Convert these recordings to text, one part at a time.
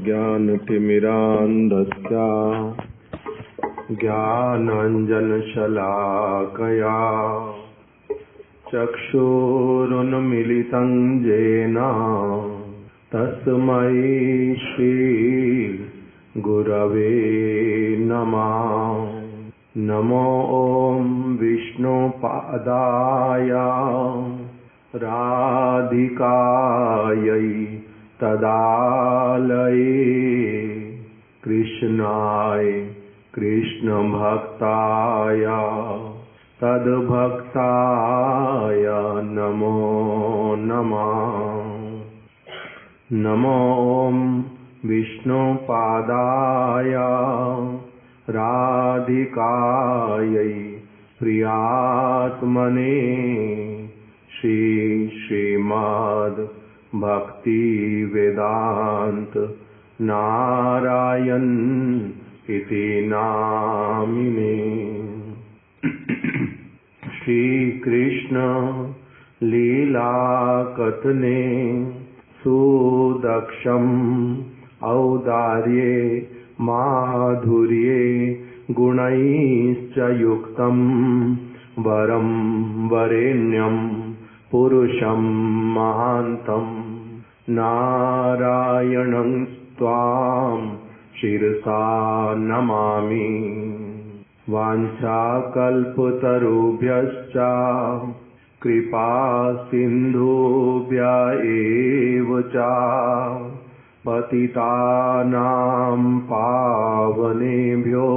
ज्ञानतिमिरान्धस्य ज्ञानाञ्जनशलाकया चक्षुरुन्मीलितं येन तस्मै श्रीगुरवे नमः। नमो ॐ विष्णुपादाय राधिकायै तदालये कृष्णाय कृष्णभक्ताय तद्भक्ताय नमो नमः। नमो ॐ विष्णुपादाय राधिकायै प्रियात्मने श्रीमद् भक्ति वेदांत नारायण इति नामिने। श्री कृष्ण लीला कथने सुदक्षम औदार्ये माधुर्ये गुणैश्च युक्तं वरं वरेण्यं पुरुषं महान्तं नारायणं त्वां शिरसा नमामि। वाञ्छाकल्पतरुभ्यश्च कृपा सिन्धुभ्य एव च पतितानां पावनेभ्यो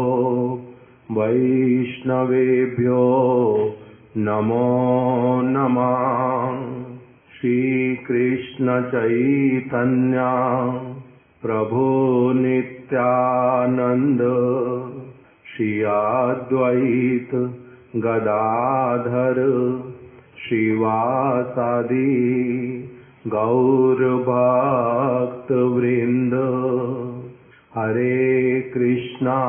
वैष्णवेभ्यो नमो नमः। श्रीकृष्ण चैतन्य प्रभु नित्यानंद श्री अद्वैत गदाधर श्रीवासादि गौरभक्त वृंद। हरे कृष्णा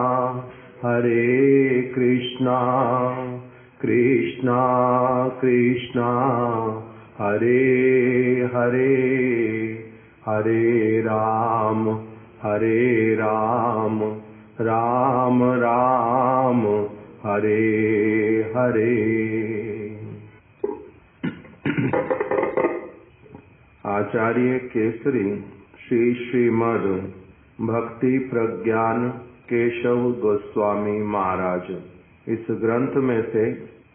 कृष्णा कृष्णा हरे हरे, हरे राम राम राम हरे हरे। आचार्य केसरी श्री श्रीमद् भक्ति प्रज्ञान केशव गोस्वामी महाराज, इस ग्रंथ में से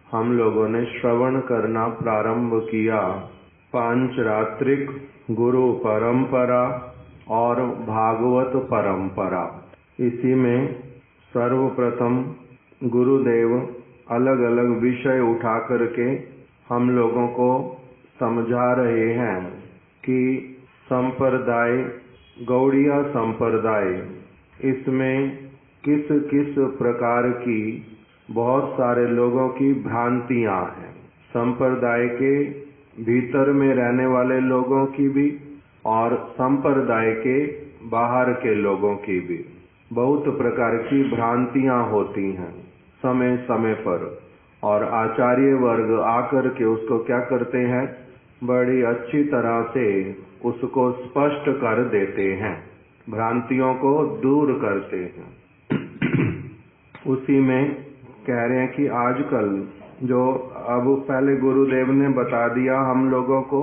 हम लोगों ने श्रवण करना प्रारंभ किया। पांचरात्रिक गुरु परंपरा और भागवत परंपरा। इसी में सर्वप्रथम गुरुदेव अलग अलग विषय उठा करके हम लोगों को समझा रहे हैं कि संप्रदाय, गौड़िया संप्रदाय, इसमें किस किस प्रकार की बहुत सारे लोगों की भ्रांतियां हैं। संप्रदाय के भीतर में रहने वाले लोगों की भी और संप्रदाय के बाहर के लोगों की भी बहुत प्रकार की भ्रांतियां होती हैं समय समय पर। और आचार्य वर्ग आकर के उसको क्या करते हैं, बड़ी अच्छी तरह से उसको स्पष्ट कर देते हैं, भ्रांतियों को दूर करते हैं। उसी में कह रहे हैं कि आजकल जो अब पहले गुरुदेव ने बता दिया हम लोगों को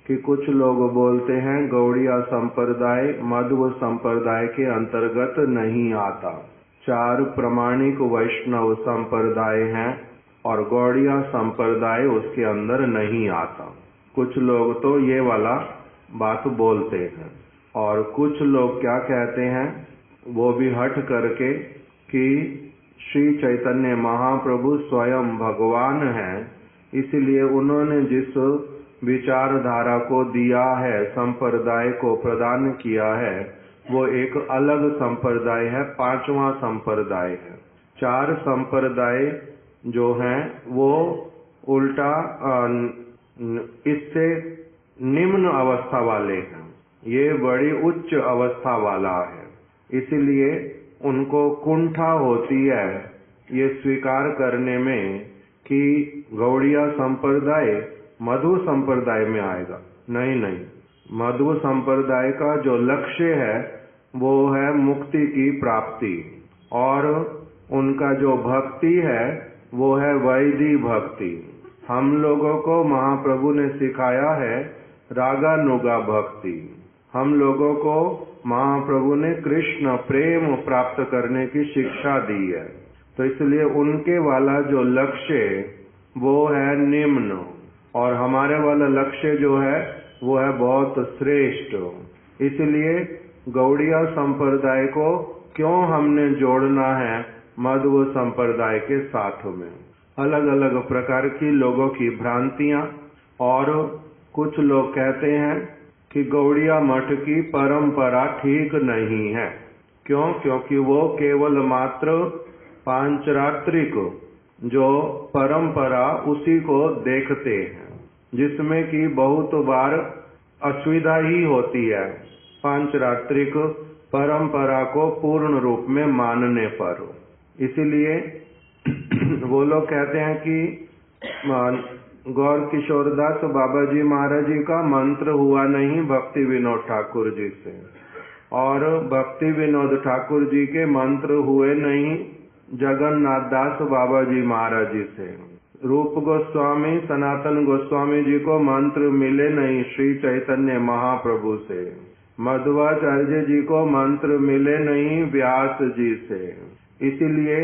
कि कुछ लोग बोलते हैं गौड़िया संप्रदाय मध्व संप्रदाय के अंतर्गत नहीं आता। 4 प्रमाणिक वैष्णव संप्रदाय हैं और गौड़िया संप्रदाय उसके अंदर नहीं आता। कुछ लोग तो ये वाला बात बोलते हैं और कुछ लोग क्या कहते हैं, वो भी हट करके कि श्री चैतन्य महाप्रभु स्वयं भगवान हैं, इसलिए उन्होंने जिस विचारधारा को दिया है, संप्रदाय को प्रदान किया है, वो एक अलग संप्रदाय है, 5वां संप्रदाय है। 4 संप्रदाय जो हैं वो उल्टा इससे निम्न अवस्था वाले हैं, ये बड़ी उच्च अवस्था वाला है। इसलिए उनको कुंठा होती है ये स्वीकार करने में कि गौड़िया संप्रदाय मधु संप्रदाय में आएगा। नहीं, मधु संप्रदाय का जो लक्ष्य है वो है मुक्ति की प्राप्ति, और उनका जो भक्ति है वो है वैदी भक्ति। हम लोगों को महाप्रभु ने सिखाया है रागानुगा भक्ति। हम लोगों को महाप्रभु ने कृष्ण प्रेम प्राप्त करने की शिक्षा दी है। तो इसलिए उनके वाला जो लक्ष्य वो है निम्न, और हमारे वाला लक्ष्य जो है वो है बहुत श्रेष्ठ। इसलिए गौड़िया संप्रदाय को क्यों हमने जोड़ना है मध्व संप्रदाय के साथ में। अलग अलग प्रकार की लोगों की भ्रांतियां, और कुछ लोग कहते हैं कि गौड़िया मठ की परंपरा ठीक नहीं है। क्यों? क्योंकि वो केवल मात्र पांचरात्रिक जो परंपरा उसी को देखते हैं, जिसमें कि बहुत बार असुविधा ही होती है पांचरात्रिक परंपरा को पूर्ण रूप में मानने पर। इसलिए वो लोग कहते हैं कि गौर किशोरदास बाबा जी महाराज जी का मंत्र हुआ नहीं भक्ति विनोद ठाकुर जी से, और भक्ति विनोद ठाकुर जी के मंत्र हुए नहीं जगन्नाथ दास बाबा जी महाराज जी से। रूप गोस्वामी सनातन गोस्वामी जी को मंत्र मिले नहीं श्री चैतन्य महाप्रभु से। मध्वाचार्य जी को मंत्र मिले नहीं व्यास जी से। इसलिए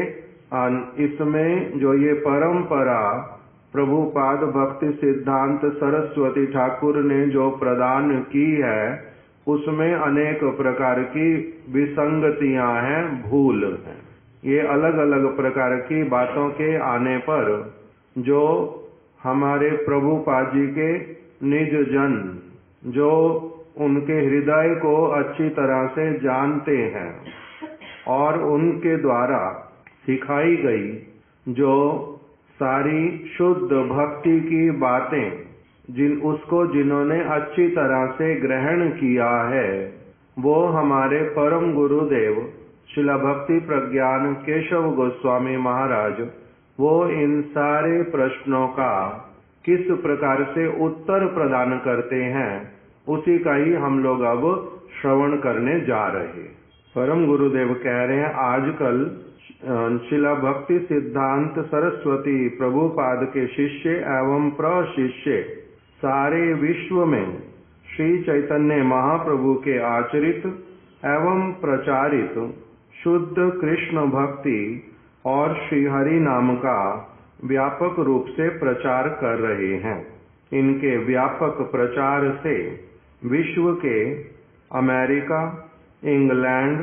इसमें जो ये परंपरा प्रभुपाद भक्ति सिद्धांत सरस्वती ठाकुर ने जो प्रदान की है उसमें अनेक प्रकार की विसंगतियां हैं, भूल हैं। ये अलग अलग प्रकार की बातों के आने पर जो हमारे प्रभुपाद जी के निज जन जो उनके हृदय को अच्छी तरह से जानते हैं और उनके द्वारा सिखाई गई जो सारी शुद्ध भक्ति की बातें जिन्होंने अच्छी तरह से ग्रहण किया है, वो हमारे परम गुरुदेव श्रील भक्ति प्रज्ञान केशव गोस्वामी महाराज वो इन सारे प्रश्नों का किस प्रकार से उत्तर प्रदान करते हैं उसी का ही हम लोग अब श्रवण करने जा रहे। परम गुरुदेव कह रहे हैं आजकल शिला भक्ति सिद्धांत सरस्वती प्रभुपाद के शिष्य एवं प्रशिष्य सारे विश्व में श्री चैतन्य महाप्रभु के आचरित एवं प्रचारित शुद्ध कृष्ण भक्ति और श्री हरि नाम का व्यापक रूप से प्रचार कर रहे हैं। इनके व्यापक प्रचार से विश्व के America, England,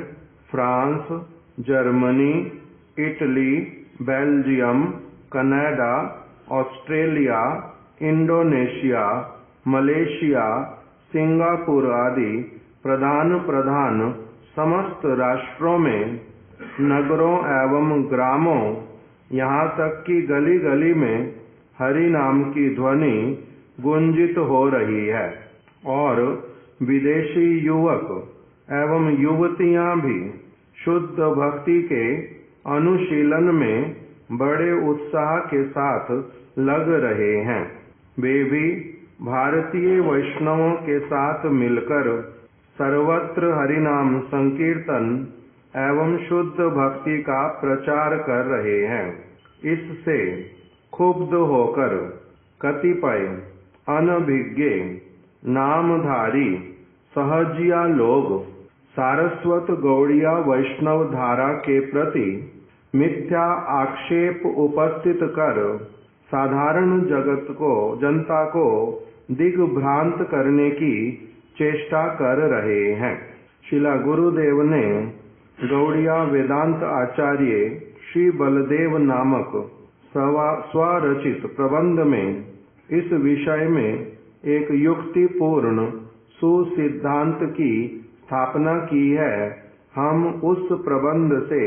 France, Germany, Italy, Belgium, Canada, Australia, Indonesia, Malaysia, Singapore आदि प्रधान समस्त राष्ट्रों में नगरों एवं ग्रामों यहाँ तक कि गली गली में हरि नाम की ध्वनि गुंजित हो रही है और विदेशी युवक एवं युवतियां भी शुद्ध भक्ति के अनुशीलन में बड़े उत्साह के साथ लग रहे हैं। वे भी भारतीय वैष्णवों के साथ मिलकर सर्वत्र हरिनाम संकीर्तन एवं शुद्ध भक्ति का प्रचार कर रहे हैं। इससे क्षुब्ध होकर कतिपय अनभिज्ञ नामधारी सहजिया लोग सारस्वत गौड़िया वैष्णव धारा के प्रति मिथ्या आक्षेप उपस्थित कर साधारण जनता को दिग्भ्रांत करने की चेष्टा कर रहे हैं। शिला गुरुदेव ने गौड़िया वेदांत आचार्य श्री बलदेव नामक स्वरचित प्रबंध में इस विषय में एक युक्तिपूर्ण सुसिद्धांत की स्थापना की है। हम उस प्रबंध से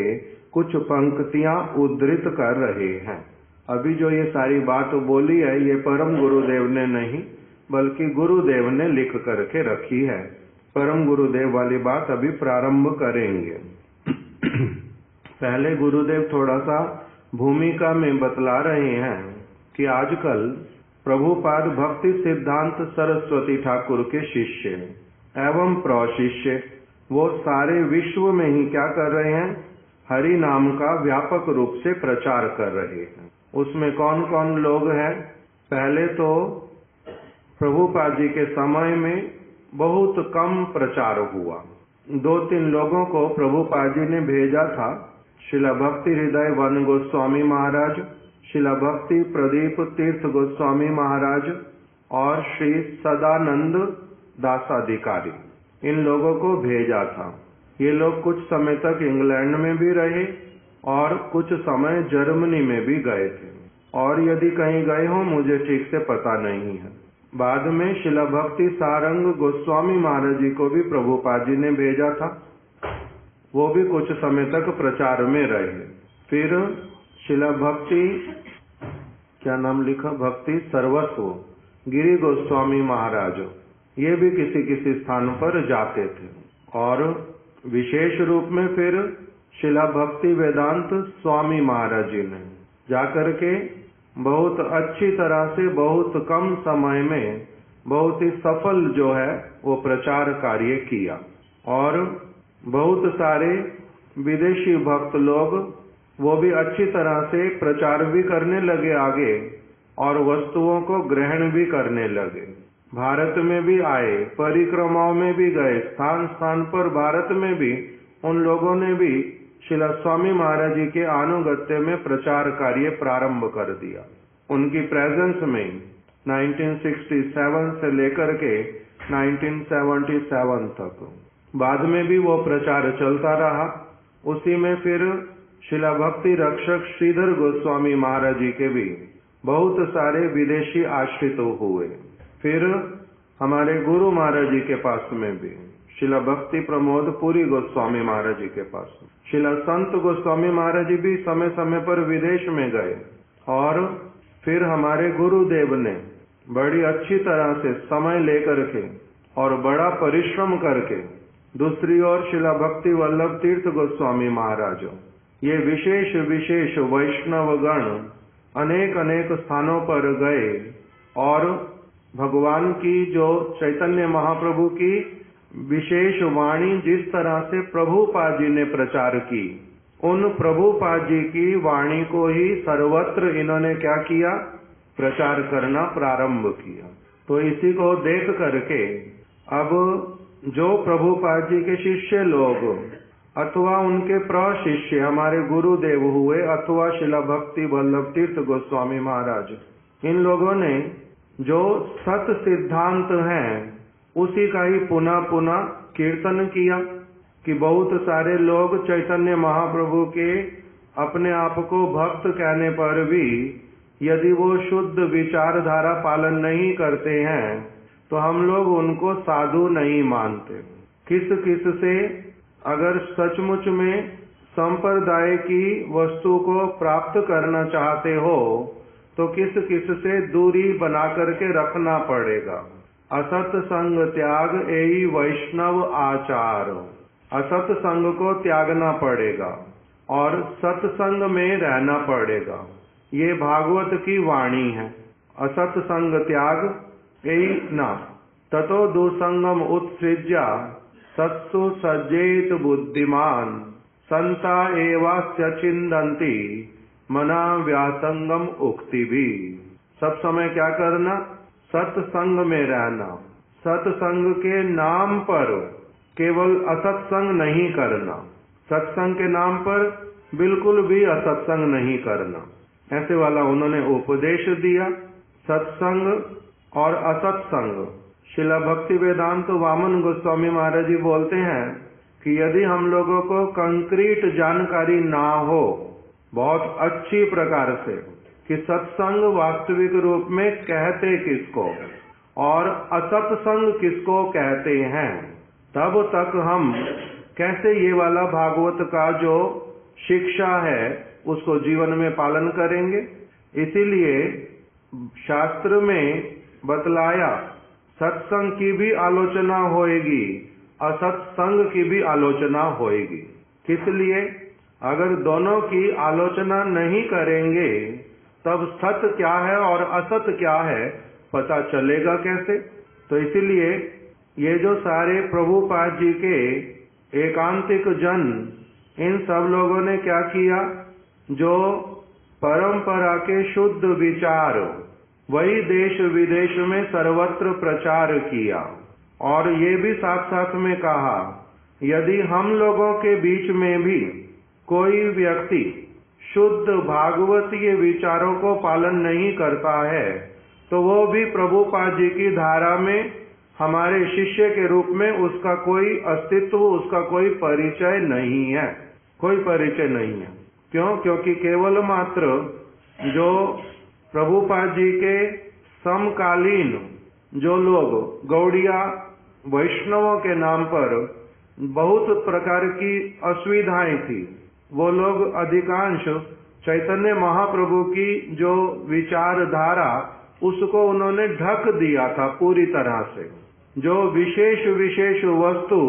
कुछ पंक्तियां उद्धृत कर रहे हैं। अभी जो ये सारी बात बोली है ये परम गुरुदेव ने नहीं बल्कि गुरुदेव ने लिख करके रखी है। परम गुरुदेव वाली बात अभी प्रारंभ करेंगे। पहले गुरुदेव थोड़ा सा भूमिका में बतला रहे हैं कि आजकल प्रभुपाद भक्ति सिद्धांत सरस्वती ठाकुर के शिष्य एवं प्रशिष्य वो सारे विश्व में ही क्या कर रहे हैं, हरि नाम का व्यापक रूप से प्रचार कर रहे हैं। उसमें कौन कौन लोग हैं? पहले तो प्रभुपाद जी के समय में बहुत कम प्रचार हुआ। 2-3 लोगों को प्रभुपाद जी ने भेजा था, श्रील भक्ति हृदय वन गोस्वामी महाराज, श्रील भक्ति प्रदीप तीर्थ गोस्वामी महाराज और श्री सदानंद दासाधिकारी। इन लोगों को भेजा था। ये लोग कुछ समय तक इंग्लैंड में भी रहे और कुछ समय जर्मनी में भी गए थे, और यदि कहीं गए हो मुझे ठीक से पता नहीं है। बाद में श्रील भक्ति सारंग गोस्वामी महाराज जी को भी प्रभुपाद जी ने भेजा था, वो भी कुछ समय तक प्रचार में रहे। फिर श्रील भक्ति, क्या नाम लिखा, भक्ति सर्वस्व गिरि गोस्वामी महाराज, ये भी किसी किसी स्थान पर जाते थे। और विशेष रूप में फिर श्रील भक्ति वेदांत स्वामी महाराज जी ने जाकर के बहुत अच्छी तरह से बहुत कम समय में बहुत ही सफल जो है वो प्रचार कार्य किया, और बहुत सारे विदेशी भक्त लोग वो भी अच्छी तरह से प्रचार भी करने लगे आगे, और वस्तुओं को ग्रहण भी करने लगे। भारत में भी आए, परिक्रमाओं में भी गए, स्थान स्थान पर भारत में भी उन लोगों ने भी श्रील स्वामी महाराज जी के अनुगत्य में प्रचार कार्य प्रारंभ कर दिया। उनकी प्रेजेंस में 1967 से लेकर के 1977 तक बाद में भी वो प्रचार चलता रहा। उसी में फिर श्रील भक्ति रक्षक श्रीधर गोस्वामी महाराज जी के भी बहुत सारे विदेशी आश्रित हुए। फिर हमारे गुरु महाराज जी के पास में भी श्रील भक्ति प्रमोद पुरी गोस्वामी महाराज जी के पास, श्रील संत गोस्वामी महाराज जी भी समय समय पर विदेश में गए। और फिर हमारे गुरुदेव ने बड़ी अच्छी तरह से समय लेकर के और बड़ा परिश्रम करके दूसरी ओर श्रील भक्ति वल्लभ तीर्थ गोस्वामी महाराज, ये विशेष विशेष वैष्णव गण अनेक अनेक स्थानों पर गए और भगवान की जो चैतन्य महाप्रभु की विशेष वाणी जिस तरह से प्रभुपाद जी ने प्रचार की, उन प्रभुपाद जी की वाणी को ही सर्वत्र इन्होंने क्या किया, प्रचार करना प्रारंभ किया। तो इसी को देख करके अब जो प्रभुपाद जी के शिष्य लोग अथवा उनके प्रशिष्य हमारे गुरुदेव हुए अथवा श्रील भक्ति वल्लभ तीर्थ गोस्वामी महाराज, इन लोगों ने जो सत सिद्धांत हैं उसी का ही पुनः पुनः कीर्तन किया कि बहुत सारे लोग चैतन्य महाप्रभु के अपने आप को भक्त कहने पर भी यदि वो शुद्ध विचारधारा पालन नहीं करते हैं तो हम लोग उनको साधु नहीं मानते। किस किस से अगर सचमुच में संप्रदाय की वस्तु को प्राप्त करना चाहते हो तो किस किस से दूरी बना करके रखना पड़ेगा। असत संग त्याग एई वैष्णव आचार, असत संग को त्यागना पड़ेगा और सत्संग में रहना पड़ेगा। ये भागवत की वाणी है। असत संग त्याग एई न ततो दुसंगम उत्सृज्या सत्सु सज्जेत बुद्धिमान संता एवास्य चिंदन्ति मना व्यासंगम उक्ति भी। सब समय क्या करना, सत्संग में रहना। सत्संग के नाम पर केवल असत्संग नहीं करना, सत्संग के नाम पर बिल्कुल भी असत्संग नहीं करना। ऐसे वाला उन्होंने उपदेश दिया। सत्संग और असत्संग, श्रील भक्ति वेदांत वामन गोस्वामी महाराज जी बोलते हैं कि यदि हम लोगों को कंक्रीट जानकारी ना हो बहुत अच्छी प्रकार से कि सत्संग वास्तविक रूप में कहते किसको और असत्संग किसको कहते हैं, तब तक हम कैसे ये वाला भागवत का जो शिक्षा है उसको जीवन में पालन करेंगे। इसीलिए शास्त्र में बतलाया सत्संग की भी आलोचना होएगी, असत्संग की भी आलोचना होएगी। किस लिए? अगर दोनों की आलोचना नहीं करेंगे तब सत्य क्या है और असत्य क्या है पता चलेगा कैसे। तो इसीलिए ये जो सारे प्रभुपाद जी के एकांतिक जन, इन सब लोगों ने क्या किया, जो परंपरा के शुद्ध विचार वही देश विदेश में सर्वत्र प्रचार किया। और ये भी साथ साथ में कहा, यदि हम लोगों के बीच में भी कोई व्यक्ति शुद्ध भागवतीय विचारों को पालन नहीं करता है तो वो भी प्रभुपाद जी की धारा में हमारे शिष्य के रूप में उसका कोई अस्तित्व, उसका कोई परिचय नहीं है, कोई परिचय नहीं है। क्यों? क्योंकि केवल मात्र जो प्रभुपाद जी के समकालीन जो लोग गौड़िया वैष्णवों के नाम पर बहुत प्रकार की असुविधाएं थी, वो लोग अधिकांश चैतन्य महाप्रभु की जो विचारधारा उसको उन्होंने ढक दिया था पूरी तरह से। जो विशेष विशेष वस्तु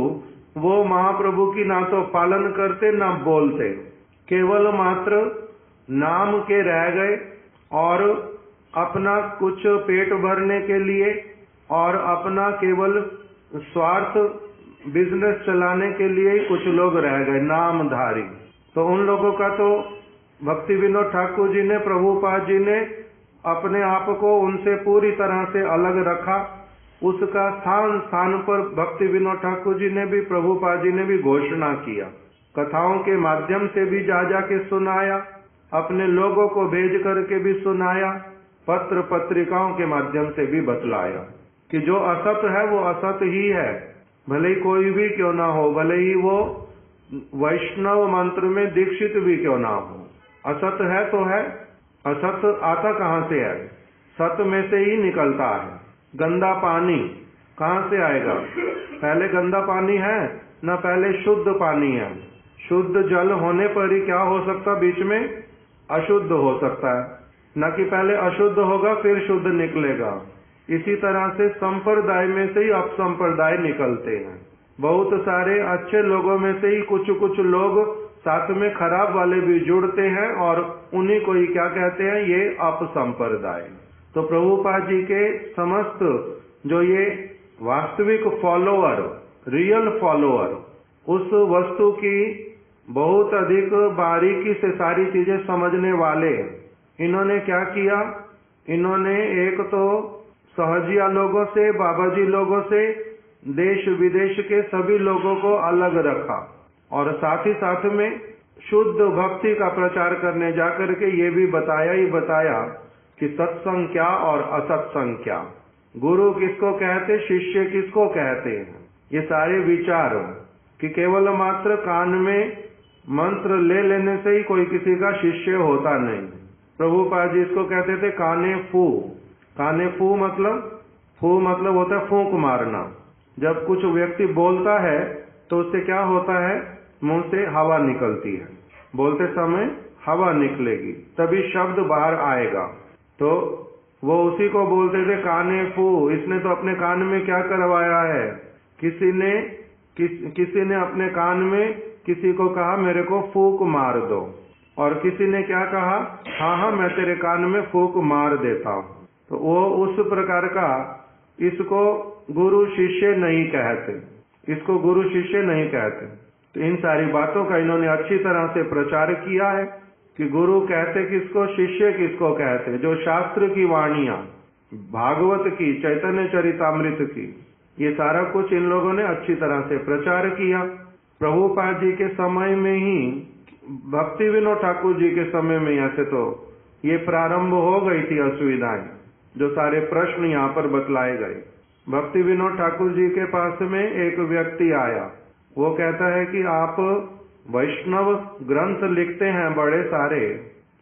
वो महाप्रभु की ना तो पालन करते ना बोलते, केवल मात्र नाम के रह गए और अपना कुछ पेट भरने के लिए और अपना केवल स्वार्थ बिजनेस चलाने के लिए कुछ लोग रह गए नामधारी। तो उन लोगों का तो भक्ति विनोद ठाकुर जी ने, प्रभुपाद जी ने अपने आप को उनसे पूरी तरह से अलग रखा। उसका स्थान पर भक्ति विनोद ठाकुर जी ने भी, प्रभुपाद जी ने भी घोषणा किया, कथाओं के माध्यम से भी जा के सुनाया, अपने लोगों को भेज करके भी सुनाया, पत्र पत्रिकाओं के माध्यम से भी बतलाया कि जो असत है वो असत ही है, भले ही कोई भी क्यों ना हो, भले ही वो वैष्णव मंत्र में दीक्षित भी क्यों ना हो, असत है तो है। असत आता कहाँ से है? सत में से ही निकलता है। गंदा पानी कहाँ से आएगा? पहले गंदा पानी है ना पहले शुद्ध पानी है? शुद्ध जल होने पर ही क्या हो सकता, बीच में अशुद्ध हो सकता है, न कि पहले अशुद्ध होगा फिर शुद्ध निकलेगा। इसी तरह से संप्रदाय में से ही अपसंप्रदाय निकलते हैं। बहुत सारे अच्छे लोगों में से ही कुछ लोग साथ में खराब वाले भी जुड़ते हैं और उन्हीं को ही क्या कहते हैं, ये अपसंप्रदाय। तो प्रभुपाद जी के समस्त जो ये वास्तविक फॉलोअर, रियल फॉलोअर, उस वस्तु की बहुत अधिक बारीकी से सारी चीजें समझने वाले, इन्होंने क्या किया, इन्होंने एक तो सहजिया लोगों से, बाबाजी लोगों से, देश विदेश के सभी लोगों को अलग रखा और साथ ही साथ में शुद्ध भक्ति का प्रचार करने जाकर के ये भी बताया कि सत्संग क्या और असत्संग क्या, गुरु किसको कहते, शिष्य किसको कहते हैं। ये सारे विचार कि केवल मात्र कान में मंत्र ले लेने से ही कोई किसी का शिष्य होता नहीं। प्रभुपाद जी इसको कहते थे काने फू। काने फू मतलब होता है फूंक मारना। जब कुछ व्यक्ति बोलता है तो उससे क्या होता है, मुंह से हवा निकलती है, बोलते समय हवा निकलेगी तभी शब्द बाहर आएगा। तो वो उसी को बोलते थे काने फू। इसने तो अपने कान में क्या करवाया है, किसी ने अपने कान में किसी को कहा मेरे को फूंक मार दो, और किसी ने क्या कहा, हाँ मैं तेरे कान में फूंक मार देता हूँ। तो वो उस प्रकार का, इसको गुरु शिष्य नहीं कहते, इसको गुरु शिष्य नहीं कहते। तो इन सारी बातों का इन्होंने अच्छी तरह से प्रचार किया है कि गुरु कहते किसको, शिष्य किसको कहते। जो शास्त्र की वाणियां, भागवत की, चैतन्य चरितामृत की, ये सारा कुछ इन लोगों ने अच्छी तरह से प्रचार किया। प्रभुपाद जी के समय में ही, भक्ति विनोद ठाकुर जी के समय में ऐसे तो ये प्रारंभ हो गई थी असुविधाएं, जो सारे प्रश्न यहाँ पर बतलाए गए। भक्ति विनोद ठाकुर जी के पास में एक व्यक्ति आया, वो कहता है कि आप वैष्णव ग्रंथ लिखते हैं बड़े सारे,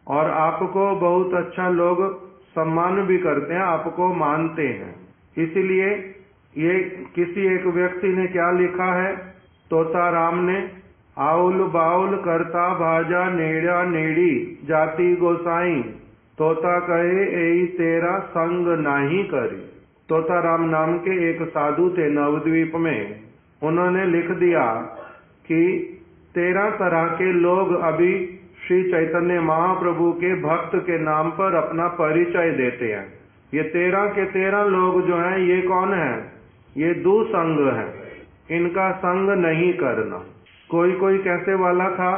और आपको बहुत अच्छा लोग सम्मान भी करते हैं, आपको मानते हैं, इसीलिए ये किसी एक व्यक्ति ने क्या लिखा है, तोता राम ने, आउल बाउल करता भाजा नेड़ा नेड़ी जाति गोसाई, तोता कहे एई तेरा संग नाही करी। तोता राम नाम के एक साधु थे नवद्वीप में, उन्होंने लिख दिया कि 13 तरह के लोग अभी श्री चैतन्य महाप्रभु के भक्त के नाम पर अपना परिचय देते हैं। ये 13 के 13 लोग जो हैं, ये कौन है, ये दुसंग हैं। इनका संग नहीं करना। कोई कोई कैसे वाला था,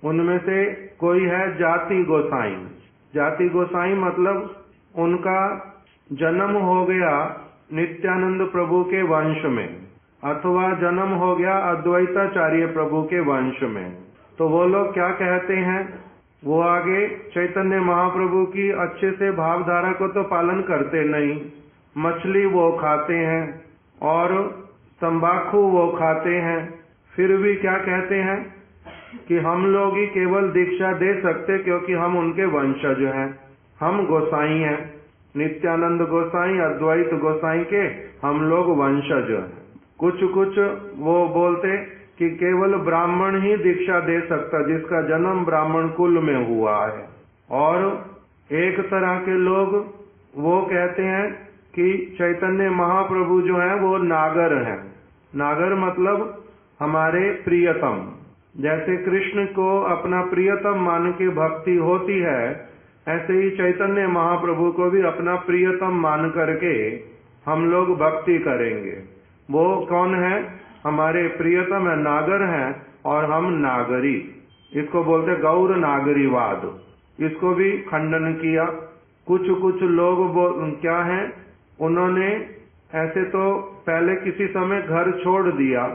उनमें से कोई है जाति गोसाई। जाति गोसाई मतलब उनका जन्म हो गया नित्यानंद प्रभु के वंश में, अथवा जन्म हो गया अद्वैताचार्य प्रभु के वंश में। तो वो लोग क्या कहते हैं, वो आगे चैतन्य महाप्रभु की अच्छे से भावधारा को तो पालन करते नहीं, मछली वो खाते हैं और तंबाकू वो खाते हैं, फिर भी क्या कहते हैं कि हम लोग ही केवल दीक्षा दे सकते क्योंकि हम उनके वंशज हैं, हम गोसाई हैं, नित्यानंद गोसाई अद्वैत गोसाई के हम लोग वंशज हैं। कुछ कुछ वो बोलते कि केवल ब्राह्मण ही दीक्षा दे सकता जिसका जन्म ब्राह्मण कुल में हुआ है। और एक तरह के लोग वो कहते हैं कि चैतन्य महाप्रभु जो है वो नागर हैं। नागर मतलब हमारे प्रियतम। जैसे कृष्ण को अपना प्रियतम मान के भक्ति होती है, ऐसे ही चैतन्य महाप्रभु को भी अपना प्रियतम मान करके हम लोग भक्ति करेंगे। वो कौन है, हमारे प्रियतम है, नागर हैं और हम नागरी। इसको बोलते गौर नागरीवाद। इसको भी खंडन किया। कुछ कुछ लोग क्या हैं, उन्होंने ऐसे तो पहले किसी समय घर छोड़ दिया,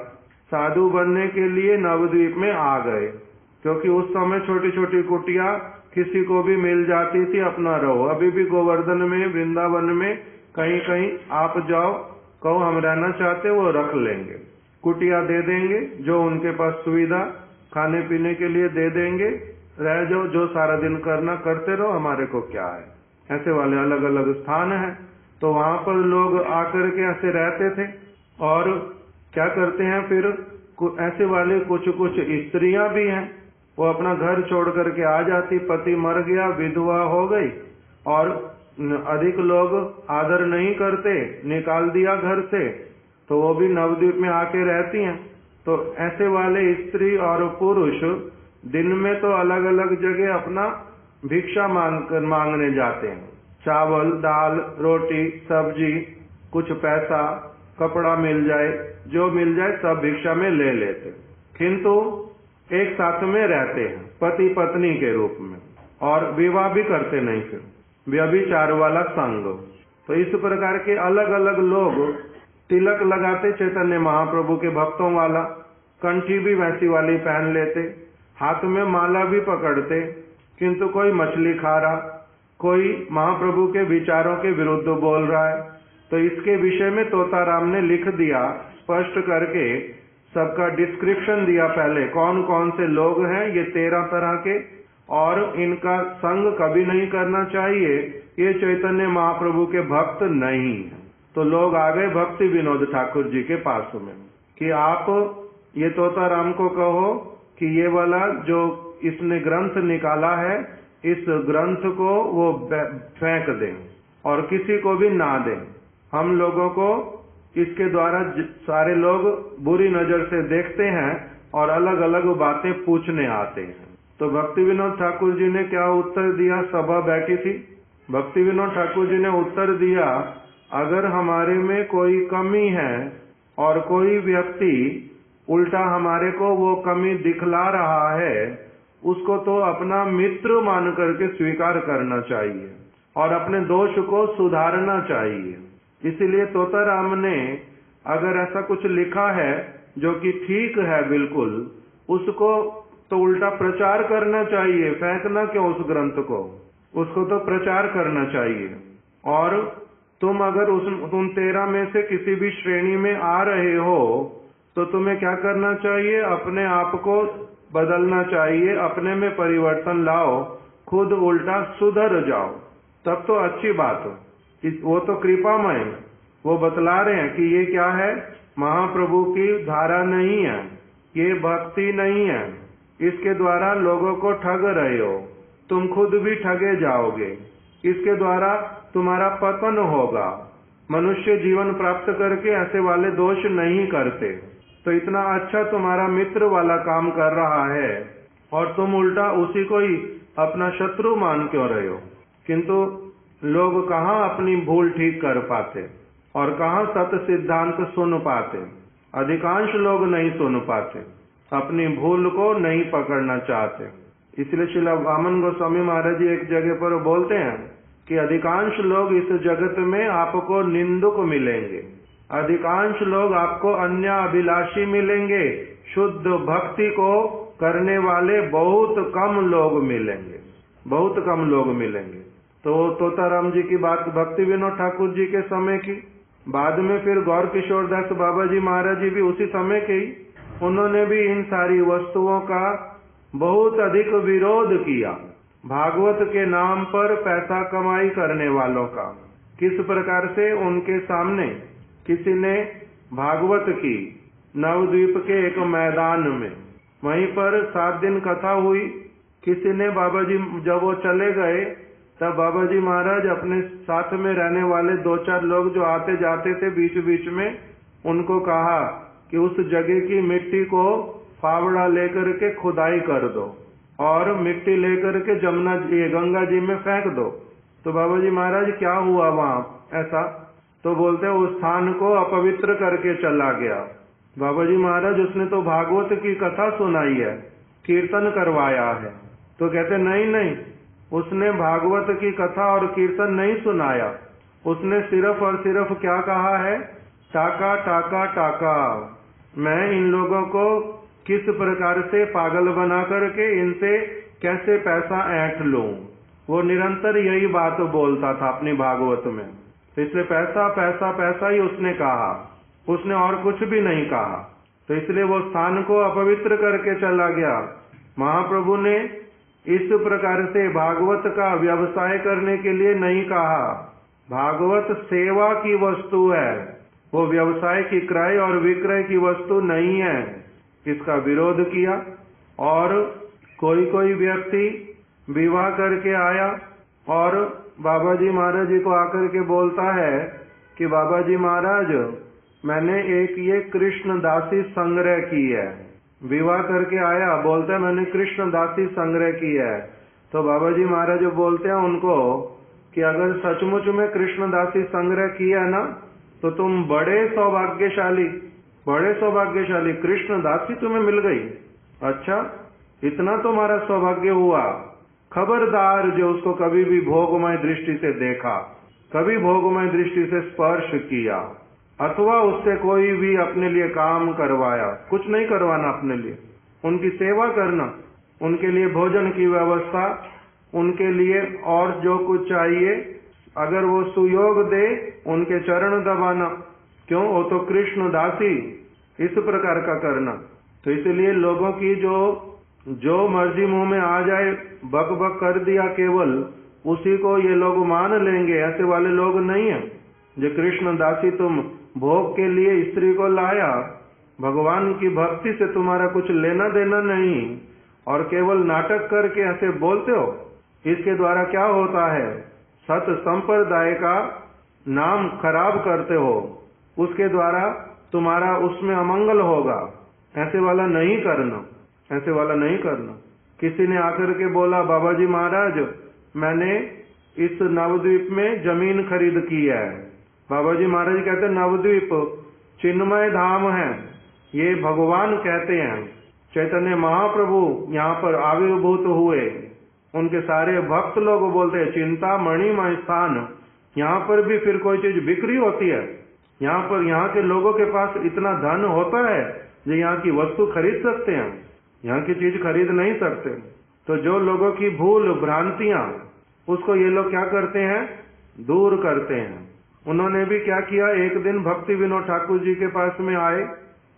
साधु बनने के लिए नवद्वीप में आ गए, क्योंकि उस समय छोटी छोटी कुटिया किसी को भी मिल जाती थी, अपना रहो। अभी भी गोवर्धन में, वृंदावन में कहीं कहीं आप जाओ, कहो हम रहना चाहते, वो रख लेंगे, कुटिया दे देंगे, जो उनके पास सुविधा खाने पीने के लिए दे देंगे, रह जाओ, जो सारा दिन करना करते रहो, हमारे को क्या है। ऐसे वाले अलग अलग स्थान हैं, तो वहां पर लोग आकर के ऐसे रहते थे। और क्या करते हैं फिर, ऐसे वाले कुछ कुछ स्त्रियां भी हैं, वो अपना घर छोड़ करके आ जाती, पति मर गया, विधवा हो गई, और अधिक लोग आदर नहीं करते, निकाल दिया घर से, तो वो भी नवद्वीप में आके रहती हैं। तो ऐसे वाले स्त्री और पुरुष दिन में तो अलग अलग जगह अपना भिक्षा मांगने जाते हैं, चावल दाल रोटी सब्जी, कुछ पैसा कपड़ा मिल जाए, जो मिल जाए सब भिक्षा में ले लेते, किंतु एक साथ में रहते हैं पति पत्नी के रूप में, और विवाह भी करते नहीं, फिर व्यभिचार वाला संग। तो इस प्रकार के अलग अलग लोग तिलक लगाते चैतन्य महाप्रभु के भक्तों वाला, कंठी भी वैसी वाली पहन लेते, हाथ में माला भी पकड़ते, किंतु कोई मछली खा रहा, कोई महाप्रभु के विचारों के विरुद्ध बोल रहा है। तो इसके विषय में तोताराम ने लिख दिया, स्पष्ट करके सबका डिस्क्रिप्शन दिया पहले, कौन कौन से लोग हैं, ये 13 तरह के, और इनका संग कभी नहीं करना चाहिए, ये चैतन्य महाप्रभु के भक्त नहीं। तो लोग आ गए भक्ति विनोद ठाकुर जी के पास में कि आप ये तोताराम को कहो कि ये वाला जो इसने ग्रंथ निकाला है, इस ग्रंथ को वो फेंक दें और किसी को भी ना दें। हम लोगों को इसके द्वारा सारे लोग बुरी नजर से देखते हैं और अलग अलग बातें पूछने आते हैं। तो भक्ति विनोद ठाकुर जी ने क्या उत्तर दिया, सभा बैठी थी, भक्ति विनोद ठाकुर जी ने उत्तर दिया, अगर हमारे में कोई कमी है और कोई व्यक्ति उल्टा हमारे को वो कमी दिखला रहा है, उसको तो अपना मित्र मान करके स्वीकार करना चाहिए और अपने दोष को सुधारना चाहिए। इसीलिए तोताराम ने अगर ऐसा कुछ लिखा है जो कि ठीक है बिल्कुल, उसको तो उल्टा प्रचार करना चाहिए, फेंकना क्यों उस ग्रंथ को, उसको तो प्रचार करना चाहिए। और तुम अगर तुम 13 में से किसी भी श्रेणी में आ रहे हो तो तुम्हें क्या करना चाहिए, अपने आप को बदलना चाहिए, अपने में परिवर्तन लाओ, खुद उल्टा सुधर जाओ, तब तो अच्छी बात हो। वो तो कृपामय, वो बतला रहे हैं कि ये क्या है, महाप्रभु की धारा नहीं है, ये भक्ति नहीं है, इसके द्वारा लोगों को ठग रहे हो, तुम खुद भी ठगे जाओगे, इसके द्वारा तुम्हारा पतन होगा। मनुष्य जीवन प्राप्त करके ऐसे वाले दोष नहीं करते। तो इतना अच्छा तुम्हारा मित्र वाला काम कर रहा है और तुम उल्टा उसी को ही अपना शत्रु मान क्यों रहे हो। किंतु लोग कहाँ अपनी भूल ठीक कर पाते और कहाँ सत्य सिद्धांत सुन पाते। अधिकांश लोग नहीं सुन पाते, अपनी भूल को नहीं पकड़ना चाहते। इसलिए श्रील वामन गोस्वामी महाराज जी एक जगह पर बोलते हैं कि अधिकांश लोग इस जगत में आपको निंदक मिलेंगे, अधिकांश लोग आपको अन्य अभिलाषी मिलेंगे, शुद्ध भक्ति को करने वाले बहुत कम लोग मिलेंगे, बहुत कम लोग मिलेंगे। तो तोताराम जी की बात भक्ति विनोद ठाकुर जी के समय की, बाद में फिर गौर किशोर दास बाबा जी महाराज जी भी उसी समय के ही, उन्होंने भी इन सारी वस्तुओं का बहुत अधिक विरोध किया। भागवत के नाम पर पैसा कमाई करने वालों का किस प्रकार से उनके सामने किसी ने भागवत की नवद्वीप के एक मैदान में, वहीं पर 7 दिन कथा हुई। किसी ने बाबा जी जब वो चले गए तब बाबा जी महाराज अपने साथ में रहने वाले 2-4 लोग जो आते जाते थे बीच बीच में, उनको कहा कि उस जगह की मिट्टी को फावड़ा लेकर के खुदाई कर दो और मिट्टी लेकर के जमुना जी गंगा जी में फेंक दो। तो बाबा जी महाराज क्या हुआ वहाँ ऐसा? तो बोलते हैं उस स्थान को अपवित्र करके चला गया। बाबा जी महाराज उसने तो भागवत की कथा सुनाई है, कीर्तन करवाया है। तो कहते नहीं नहीं, उसने भागवत की कथा और कीर्तन नहीं सुनाया, उसने सिर्फ और सिर्फ क्या कहा है, टाका टाका टाका, मैं इन लोगों को किस प्रकार से पागल बना करके इनसे कैसे पैसा ऐंठ लूं। वो निरंतर यही बात बोलता था अपनी भागवत में। तो इसलिए पैसा पैसा पैसा ही उसने कहा, उसने और कुछ भी नहीं कहा। तो इसलिए वो स्थान को अपवित्र करके चला गया। महाप्रभु ने इस प्रकार से भागवत का व्यवसाय करने के लिए नहीं कहा। भागवत सेवा की वस्तु है, वो व्यवसाय की क्रय और विक्रय की वस्तु नहीं है। इसका विरोध किया। और कोई कोई व्यक्ति विवाह करके आया और बाबा जी महाराज जी को आकर के बोलता है कि बाबा जी महाराज मैंने एक ये कृष्ण दासी संग्रह की है। विवाह करके आया, बोलता है मैंने कृष्ण दासी संग्रह की है। तो बाबा जी महाराज बोलते हैं उनको कि अगर सचमुच में कृष्ण दासी संग्रह किया है ना, तो तुम बड़े सौभाग्यशाली, बड़े सौभाग्यशाली, कृष्ण दासी तुम्हें मिल गई। अच्छा, इतना तुम्हारा सौभाग्य हुआ। खबरदार जो उसको कभी भी भोगमय दृष्टि से देखा, कभी भोगमय दृष्टि से स्पर्श किया, अथवा उससे कोई भी अपने लिए काम करवाया, कुछ नहीं करवाना अपने लिए, उनकी सेवा करना, उनके लिए भोजन की व्यवस्था, उनके लिए और जो कुछ चाहिए अगर वो सुयोग दे उनके चरण दबाना। क्यों? वो तो कृष्ण दासी, इस प्रकार का करना। तो इसलिए लोगों की जो मर्जी मुंह में आ जाए बक बक कर दिया, केवल उसी को ये लोग मान लेंगे। ऐसे वाले लोग नहीं है। जो कृष्ण दासी तुम भोग के लिए स्त्री को लाया, भगवान की भक्ति से तुम्हारा कुछ लेना देना नहीं, और केवल नाटक करके ऐसे बोलते हो, इसके द्वारा क्या होता है, सत संप्रदाय का नाम खराब करते हो, उसके द्वारा तुम्हारा उसमें अमंगल होगा। ऐसे वाला नहीं करना, ऐसे वाला नहीं करना। किसी ने आकर के बोला बाबा जी महाराज मैंने इस नवद्वीप में जमीन खरीद की है। बाबा जी महाराज कहते नवद्वीप चिन्मय धाम है, ये भगवान कहते हैं। चैतन्य महाप्रभु यहाँ पर आविर्भूत हुए, उनके सारे भक्त लोग बोलते हैं चिंता मणिमय स्थान। यहाँ पर भी फिर कोई चीज बिक्री होती है? यहाँ पर यहाँ के लोगों के पास इतना धन होता है जो यहाँ की वस्तु खरीद सकते हैं? यहाँ की चीज खरीद नहीं सकते। तो जो लोगों की भूल भ्रांतियां, उसको ये लोग क्या करते हैं, दूर करते हैं। उन्होंने भी क्या किया, एक दिन भक्ति विनोद ठाकुर जी के पास में आए।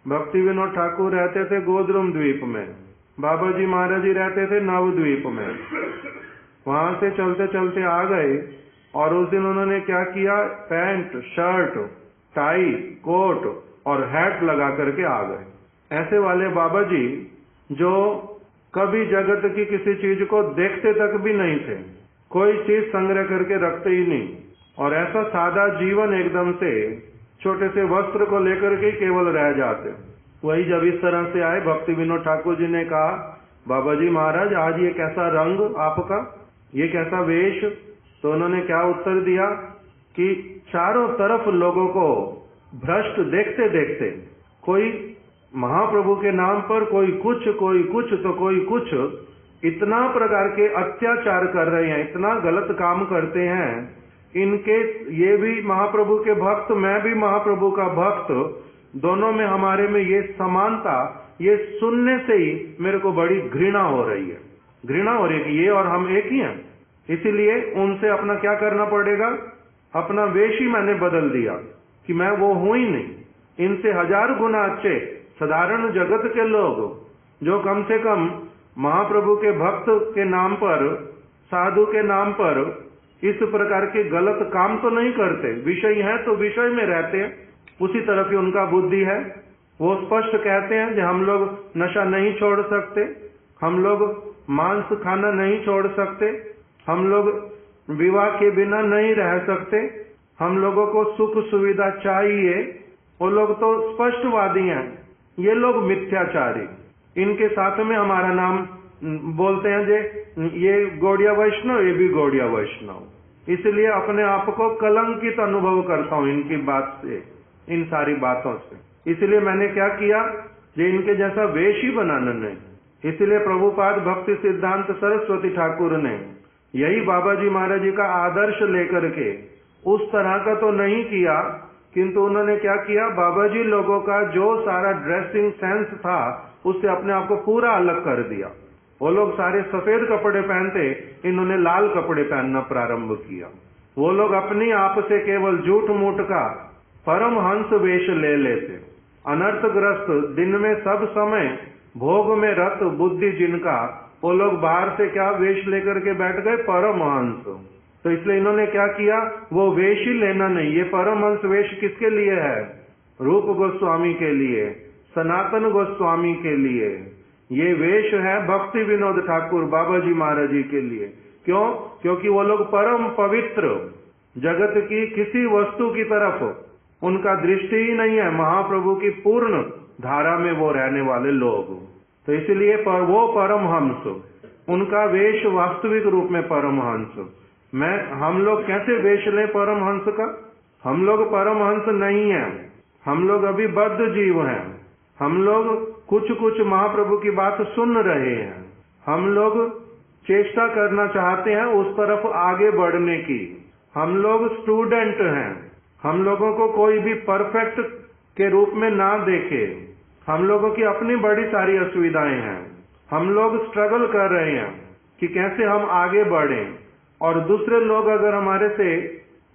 भक्ति विनोद ठाकुर रहते थे गोद्रुम द्वीप में, बाबा जी महाराज जी रहते थे नवद्वीप में। वहां से चलते चलते आ गए और उस दिन उन्होंने क्या किया, पैंट शर्ट टाई कोट और हैट लगा करके आ गए। ऐसे वाले बाबा जी जो कभी जगत की किसी चीज को देखते तक भी नहीं थे, कोई चीज संग्रह करके रखते ही नहीं, और ऐसा सादा जीवन एकदम से छोटे से वस्त्र को लेकर के केवल रह जाते। वही जब इस तरह से आए, भक्ति विनोद ठाकुर जी ने कहा बाबा जी महाराज आज ये कैसा रंग आपका, ये कैसा वेश? तो उन्होंने क्या उत्तर दिया कि चारों तरफ लोगों को भ्रष्ट देखते देखते कोई महाप्रभु के नाम पर कोई कुछ तो कोई कुछ, इतना प्रकार के अत्याचार कर रहे हैं, इतना गलत काम करते हैं। इनके ये भी महाप्रभु के भक्त, मैं भी महाप्रभु का भक्त, दोनों में हमारे में ये समानता, ये सुनने से ही मेरे को बड़ी घृणा हो रही है। घृणा हो रही है कि ये और हम एक ही हैं। इसीलिए उनसे अपना क्या करना पड़ेगा, अपना वेश ही मैंने बदल दिया कि मैं वो हूं ही नहीं। इनसे 1000 गुना अच्छे साधारण जगत के लोग जो कम से कम महाप्रभु के भक्त के नाम पर, साधु के नाम पर इस प्रकार के गलत काम तो नहीं करते, विषय है तो विषय में रहते हैं, उसी तरफ ही उनका बुद्धि है। वो स्पष्ट कहते हैं कि हम लोग नशा नहीं छोड़ सकते, हम लोग मांस खाना नहीं छोड़ सकते, हम लोग विवाह के बिना नहीं रह सकते, हम लोगों को सुख सुविधा चाहिए। वो लोग तो स्पष्टवादी हैं, ये लोग मिथ्याचारी। इनके साथ में हमारा नाम बोलते हैं जे ये गौड़िया वैष्णव, ये भी गौड़िया वैष्णव। इसलिए अपने आप को कलंकित अनुभव करता हूं इनकी बात से, इन सारी बातों से। इसलिए मैंने क्या किया, जे इनके जैसा वेश ही बनाना नहीं। इसलिए प्रभुपाद भक्ति सिद्धांत सरस्वती ठाकुर ने यही बाबा जी महाराज जी का आदर्श लेकर के उस तरह का तो नहीं किया, किंतु उन्होंने क्या किया, बाबा जी लोगों का जो सारा ड्रेसिंग सेंस था उससे अपने आप को पूरा अलग कर दिया। वो लोग सारे सफेद कपड़े पहनते, इन्होंने लाल कपड़े पहनना प्रारंभ किया। वो लोग अपनी आप से केवल झूठ मूठ का परमहंस वेश ले लेते, अनर्थग्रस्त, दिन में सब समय भोग में रत बुद्धि जिनका, वो लोग बाहर से क्या वेश लेकर के बैठ गए, परमहंस। तो इसलिए इन्होंने क्या किया, वो वेश ही लेना नहीं। ये परमहंस वेश किसके लिए है, रूप गोस्वामी के लिए, सनातन गोस्वामी के लिए। ये वेश है भक्ति विनोद ठाकुर बाबा जी महाराज जी के लिए। क्यों? क्योंकि वो लोग परम पवित्र, जगत की किसी वस्तु की तरफ उनका दृष्टि ही नहीं है, महाप्रभु की पूर्ण धारा में वो रहने वाले लोग। तो इसलिए वो परमहंस, उनका वेश वास्तविक रूप में परमहंस। हम लोग कैसे वेश लें परमहंस का? हम लोग परमहंस नहीं है, हम लोग अभी बद्ध जीव हैं। हम लोग कुछ महाप्रभु की बात सुन रहे हैं, हम लोग चेष्टा करना चाहते हैं उस तरफ आगे बढ़ने की। हम लोग स्टूडेंट हैं, हम लोगों को कोई भी परफेक्ट के रूप में ना देखे। हम लोगों की अपनी बड़ी सारी असुविधाएं हैं, हम लोग स्ट्रगल कर रहे हैं कि कैसे हम आगे बढ़ें। और दूसरे लोग अगर हमारे से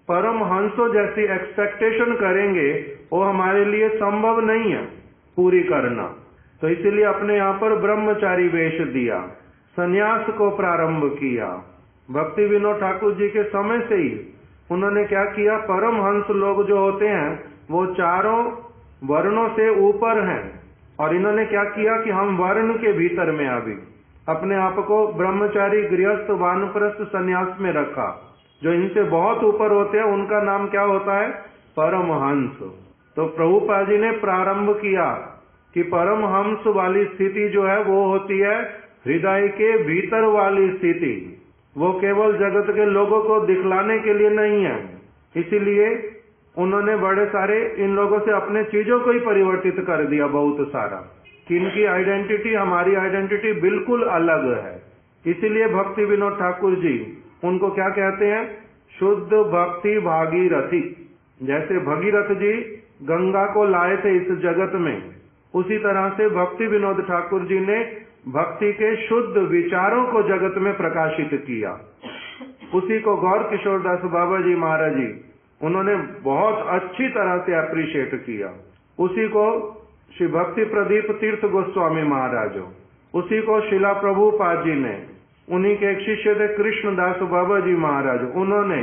परमहंसों जैसी एक्सपेक्टेशन करेंगे, वो हमारे लिए संभव नहीं है पूरी करना। तो इसलिए अपने यहाँ पर ब्रह्मचारी वेश दिया, संन्यास को प्रारंभ किया। भक्ति विनोद ठाकुर जी के समय से ही उन्होंने क्या किया, परमहंस लोग जो होते हैं वो चारों वर्णों से ऊपर हैं, और इन्होंने क्या किया कि हम वर्ण के भीतर में अभी अपने आप को ब्रह्मचारी, गृहस्थ, वानप्रस्थ, संन्यास में रखा। जो इनसे बहुत ऊपर होते हैं उनका नाम क्या होता है, परमहंस। तो प्रभुपाद जी ने प्रारंभ किया कि परमहंस वाली स्थिति जो है वो होती है हृदय के भीतर वाली स्थिति, वो केवल जगत के लोगों को दिखलाने के लिए नहीं है। इसीलिए उन्होंने बड़े सारे इन लोगों से अपने चीजों को ही परिवर्तित कर दिया, बहुत सारा, कि इनकी आइडेंटिटी हमारी आइडेंटिटी बिल्कुल अलग है। इसीलिए भक्ति विनोद ठाकुर जी उनको क्या कहते हैं, शुद्ध भक्ति भागीरथी। जैसे भगीरथ जी गंगा को लाए थे इस जगत में, उसी तरह से भक्ति विनोद ठाकुर जी ने भक्ति के शुद्ध विचारों को जगत में प्रकाशित किया। उसी को गौर किशोर दास बाबा जी महाराज जी उन्होंने बहुत अच्छी तरह से अप्रिशिएट किया। उसी को श्री भक्ति प्रदीप तीर्थ गोस्वामी महाराज, उसी को शिला प्रभुपाद जी ने, उन्हीं के एक शिष्य थे कृष्णदास बाबा जी महाराज, उन्होंने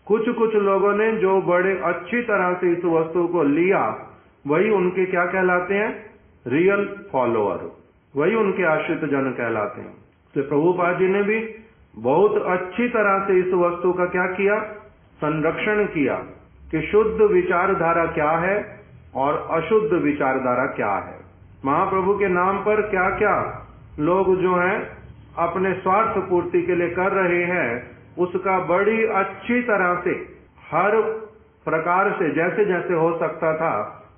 कुछ लोगों ने जो बड़े अच्छी तरह से इस वस्तु को लिया, वही उनके क्या कहलाते हैं, रियल फॉलोअर, वही उनके आश्रित जन कहलाते हैं। तो प्रभुपाद जी ने भी बहुत अच्छी तरह से इस वस्तु का क्या किया, संरक्षण किया कि शुद्ध विचारधारा क्या है और अशुद्ध विचारधारा क्या है। महाप्रभु के नाम पर क्या क्या लोग जो हैं अपने स्वार्थ पूर्ति के लिए कर रहे हैं, उसका बड़ी अच्छी तरह से हर प्रकार से जैसे जैसे हो सकता था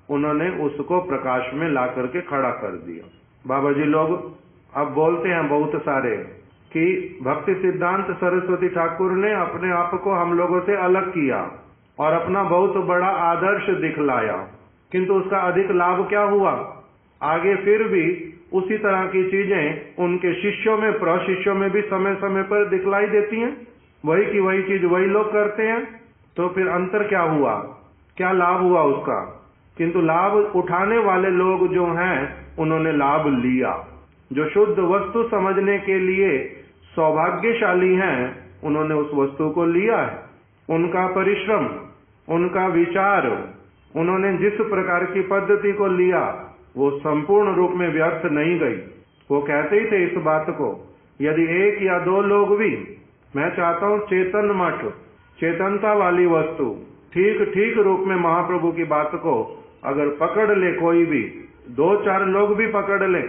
उन्होंने उसको प्रकाश में ला करके खड़ा कर दिया। बाबा जी लोग अब बोलते हैं बहुत सारे कि भक्ति सिद्धांत सरस्वती ठाकुर ने अपने आप को हम लोगों से अलग किया और अपना बहुत बड़ा आदर्श दिखलाया, किंतु उसका अधिक लाभ क्या हुआ? आगे फिर भी उसी तरह की चीजें उनके शिष्यों में, प्रशिष्यों में भी समय समय पर दिखलाई देती हैं। वही की वही चीज वही लोग करते हैं, तो फिर अंतर क्या हुआ? क्या लाभ हुआ उसका? किंतु लाभ उठाने वाले लोग जो हैं उन्होंने लाभ लिया। जो शुद्ध वस्तु समझने के लिए सौभाग्यशाली हैं उन्होंने उस वस्तु को लिया है। उनका परिश्रम, उनका विचार, उन्होंने जिस प्रकार की पद्धति को लिया वो संपूर्ण रूप में व्यर्थ नहीं गई। वो कहते ही थे इस बात को, यदि एक या दो लोग भी, मैं चाहता हूं चेतन मठ, चेतनता वाली वस्तु ठीक ठीक रूप में महाप्रभु की बात को अगर पकड़ ले, कोई भी 2-4 लोग भी पकड़ ले,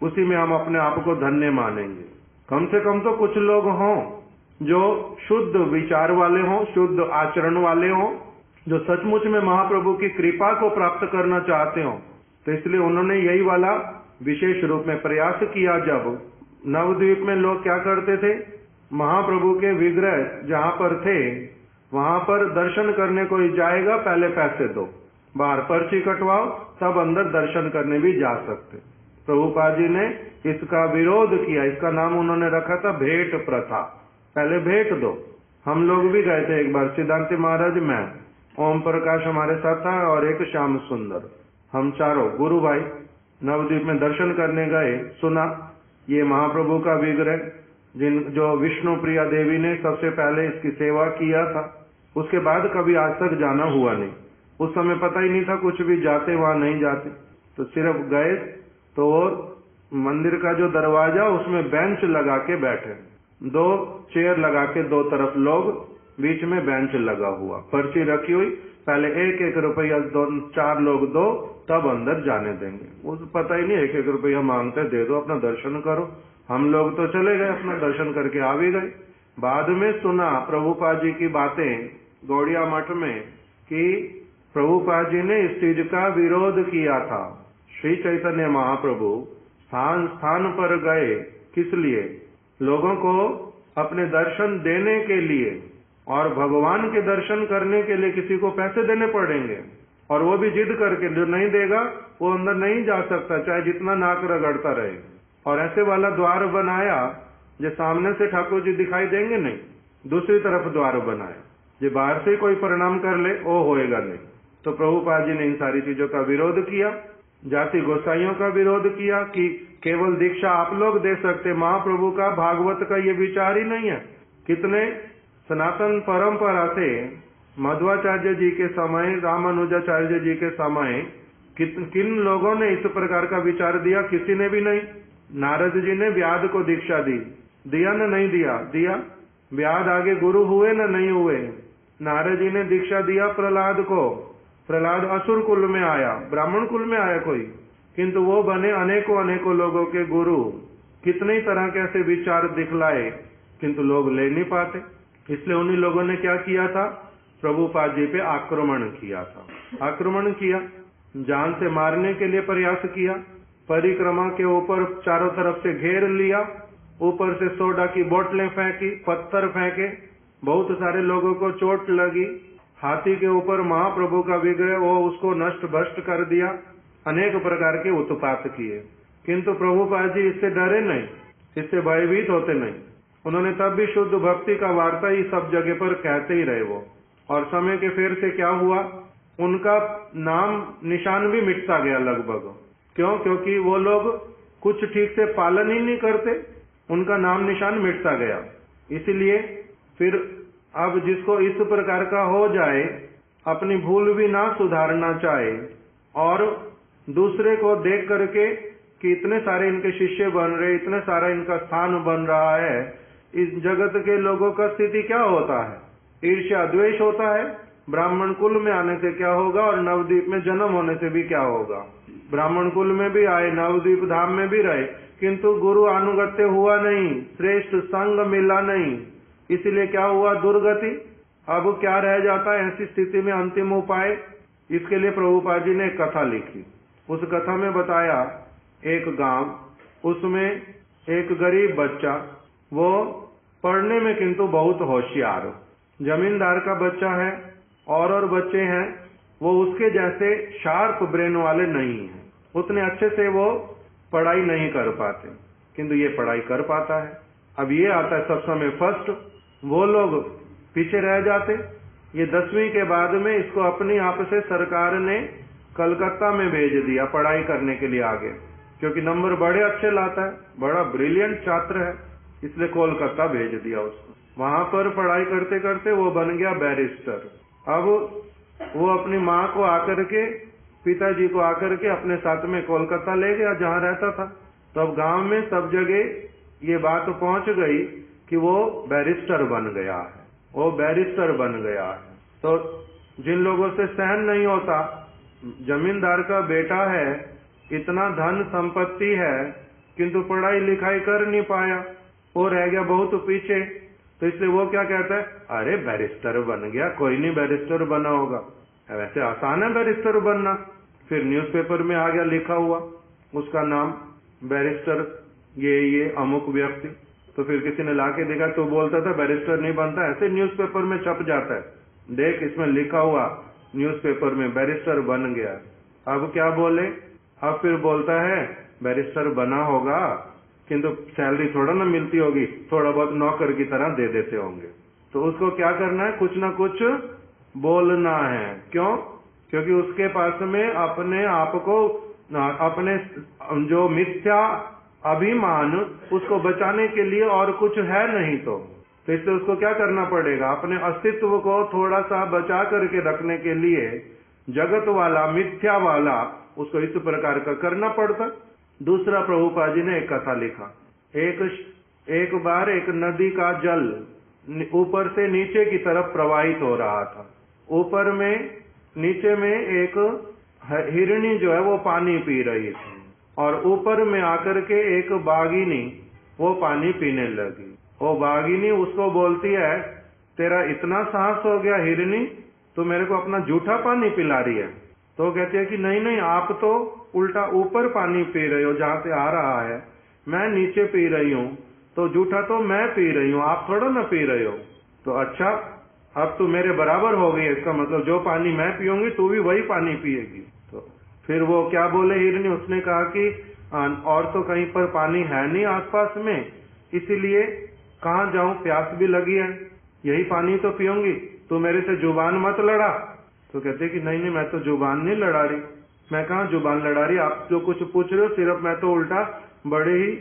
उसी में हम अपने आप को धन्य मानेंगे। कम से कम तो कुछ लोग हों जो शुद्ध विचार वाले हों, शुद्ध आचरण वाले हों, जो सचमुच में महाप्रभु की कृपा को प्राप्त करना चाहते हों। तो इसलिए उन्होंने यही वाला विशेष रूप में प्रयास किया। जब नवद्वीप में लोग क्या करते थे, महाप्रभु के विग्रह जहां पर थे वहां पर दर्शन करने कोई जाएगा पहले पैसे दो, बाहर पर्ची कटवाओ, तब अंदर दर्शन करने भी जा सकते। प्रभुपाद जी ने इसका विरोध किया। इसका नाम उन्होंने रखा था भेंट प्रथा। पहले भेंट दो। हम लोग भी गए थे एक बार, सिद्धांति महाराज, मैं, ओम प्रकाश हमारे साथ था और एक श्याम सुंदर, हम चारों गुरु भाई नवद्वीप में दर्शन करने गए। सुना ये महाप्रभु का विग्रह जो विष्णु प्रिया देवी ने सबसे पहले इसकी सेवा किया था, उसके बाद कभी आज तक जाना हुआ नहीं। उस समय पता ही नहीं था कुछ भी, जाते वहां नहीं जाते, तो सिर्फ गए तो मंदिर का जो दरवाजा उसमें बेंच लगा के बैठे, 2 चेयर लगा के, 2 तरफ लोग, बीच में बेंच लगा हुआ, पर्ची रखी हुई, पहले 1-1 रुपया 4 लोग दो तब अंदर जाने देंगे। वो तो पता ही नहीं, 1-1 रुपया मांगते, दे दो अपना दर्शन करो। हम लोग तो चले गए, अपना दर्शन करके आ भी गए। बाद में सुना प्रभुपाद जी की बातें गौड़िया मठ में कि प्रभुपाद जी ने इस चीज का विरोध किया था। श्री चैतन्य महाप्रभु स्थान स्थान पर गए, किस लिए? लोगों को अपने दर्शन देने के लिए, और भगवान के दर्शन करने के लिए किसी को पैसे देने पड़ेंगे, और वो भी जिद करके। जो नहीं देगा वो अंदर नहीं जा सकता, चाहे जितना नाक रगड़ता रहे। और ऐसे वाला द्वार बनाया जो सामने से ठाकुर जी दिखाई देंगे नहीं, दूसरी तरफ द्वार बनाया, जो बाहर से कोई प्रणाम कर ले वो होएगा नहीं। तो प्रभुपाद जी ने इन सारी चीजों का विरोध किया। जाति गोसाइयों का विरोध किया कि केवल दीक्षा आप लोग दे सकते, महाप्रभु का, भागवत का ये विचार ही नहीं है। कितने सनातन परंपरा से मध्वाचार्य जी के समय, रामानुजाचार्य जी के समय किन लोगों ने इस प्रकार का विचार दिया? किसी ने भी नहीं। नारद जी ने व्याध को दीक्षा दी, दिया न नहीं दिया? दिया। व्याध आगे गुरु हुए न नहीं हुए? नारद जी ने दीक्षा दिया प्रहलाद को। प्रहलाद असुर कुल में आया, ब्राह्मण कुल में आया कोई, किंतु वो बने अनेकों लोगों के गुरु। कितने ही तरह के ऐसे विचार दिखलाए, किंतु लोग ले नहीं पाते। इसलिए उन्हीं लोगों ने क्या किया था? प्रभुपाद जी पे आक्रमण किया था। आक्रमण किया, जान से मारने के लिए प्रयास किया, परिक्रमा के ऊपर चारों तरफ से घेर लिया, ऊपर से सोडा की बोतलें फेंकी, पत्थर फेंके, बहुत सारे लोगों को चोट लगी। हाथी के ऊपर महाप्रभु का विग्रह, वो उसको नष्ट भ्रष्ट कर दिया। अनेक प्रकार के उत्पात किए, किंतु प्रभुपाद जी इससे डरे नहीं, इससे भयभीत होते नहीं। उन्होंने तब भी शुद्ध भक्ति का वार्ता ही सब जगह पर कहते ही रहे वो। और समय के फेर से क्या हुआ, उनका नाम निशान भी मिटता गया लगभग। क्यों? क्योंकि वो लोग कुछ ठीक से पालन ही नहीं करते, उनका नाम निशान मिटता गया। इसीलिए फिर अब जिसको इस प्रकार का हो जाए, अपनी भूल भी ना सुधारना चाहे, और दूसरे को देख करके कि इतने सारे इनके शिष्य बन रहे, इतने सारा इनका स्थान बन रहा है, इस जगत के लोगों का स्थिति क्या होता है? ईर्ष्या द्वेष होता है। ब्राह्मण कुल में आने से क्या होगा और नवद्वीप में जन्म होने से भी क्या होगा? ब्राह्मण कुल में भी आए, नवद्वीप धाम में भी रहे, किंतु गुरु अनुगत्य हुआ नहीं, श्रेष्ठ संग मिला नहीं, इसलिए क्या हुआ? दुर्गति। अब क्या रह जाता है ऐसी स्थिति में? अंतिम उपाय इसके लिए प्रभुपाद जी ने एक कथा लिखी। उस कथा में बताया एक गांव, उसमें एक गरीब बच्चा, वो पढ़ने में किंतु बहुत होशियार, जमींदार का बच्चा है, और बच्चे हैं वो उसके जैसे शार्प ब्रेन वाले नहीं हैं, उतने अच्छे से वो पढ़ाई नहीं कर पाते, किंतु ये पढ़ाई कर पाता है। अब ये आता है सब समय फर्स्ट, वो लोग पीछे रह जाते। ये 10वीं के बाद में इसको अपनी आप से सरकार ने कलकत्ता में भेज दिया पढ़ाई करने के लिए आगे, क्योंकि नंबर बड़े अच्छे लाता है, बड़ा ब्रिलियंट छात्र है, इसलिए कोलकाता भेज दिया उसको। वहां पर पढ़ाई करते करते वो बन गया बैरिस्टर। अब वो अपनी माँ को आकर के, पिताजी को आकर के अपने साथ में कोलकाता ले गया जहाँ रहता था। तो अब गांव में सब जगह ये बात पहुंच गई कि वो बैरिस्टर बन गया है, वो बैरिस्टर बन गया है। तो जिन लोगों से सहन नहीं होता, जमींदार का बेटा है, इतना धन संपत्ति है, किंतु पढ़ाई लिखाई कर नहीं पाया, वो रह गया बहुत पीछे। तो इसलिए वो क्या कहता है, अरे बैरिस्टर बन गया, कोई नहीं बैरिस्टर बना होगा, वैसे आसान है बैरिस्टर बनना। फिर न्यूज़पेपर में आ गया लिखा हुआ, उसका नाम बैरिस्टर ये अमुक व्यक्ति। तो फिर किसी ने लाके देखा तो बोलता था बैरिस्टर नहीं बनता, ऐसे न्यूज़पेपर में छप जाता है, देख इसमें लिखा हुआ न्यूज़पेपर में बैरिस्टर बन गया। अब क्या बोले, अब फिर बोलता है बैरिस्टर बना होगा, किंतु सैलरी थोड़ा ना मिलती होगी, थोड़ा बहुत नौकर की तरह दे देते होंगे। तो उसको क्या करना है, कुछ ना कुछ बोलना है। क्यों? क्योंकि उसके पास में अपने आप को, अपने जो मिथ्या अभिमान, उसको बचाने के लिए और कुछ है नहीं। तो इसलिए उसको क्या करना पड़ेगा, अपने अस्तित्व को थोड़ा सा बचा करके रखने के लिए जगत वाला, मिथ्या वाला, उसको इस प्रकार का करना पड़ता। दूसरा, प्रभुपाद जी ने एक कथा लिखा। एक बार एक नदी का जल ऊपर से नीचे की तरफ प्रवाहित हो रहा था। ऊपर में, नीचे में एक हिरणी जो है वो पानी पी रही थी, और ऊपर में आकर के एक बाघिनी वो पानी पीने लगी। वो बाघिनी उसको बोलती है, तेरा इतना साहस हो गया हिरणी, तो मेरे को अपना जूठा पानी पिला रही है। तो कहती है कि नहीं नहीं, आप तो उल्टा ऊपर पानी पी रहे हो जहाँ से आ रहा है, मैं नीचे पी रही हूँ, तो जूठा तो मैं पी रही हूँ, आप थोड़ा ना पी रहे हो। तो अच्छा, अब तू मेरे बराबर हो गई, इसका मतलब जो पानी मैं पीऊंगी तू भी वही पानी पिएगी। तो फिर वो क्या बोले हिरणी, उसने कहा कि और तो कहीं पर पानी है नहीं आसपास में, इसीलिए कहाँ जाऊं, प्यास भी लगी है, यही पानी तो पीऊंगी, तू मेरे से जुबान मत लड़ा। तो कहते कि नहीं नहीं, मैं तो जुबान नहीं लड़ा रही, मैं कहाँ जुबान लड़ा रही, आप जो कुछ पूछ रहे हो सिर्फ मैं तो उल्टा बड़े ही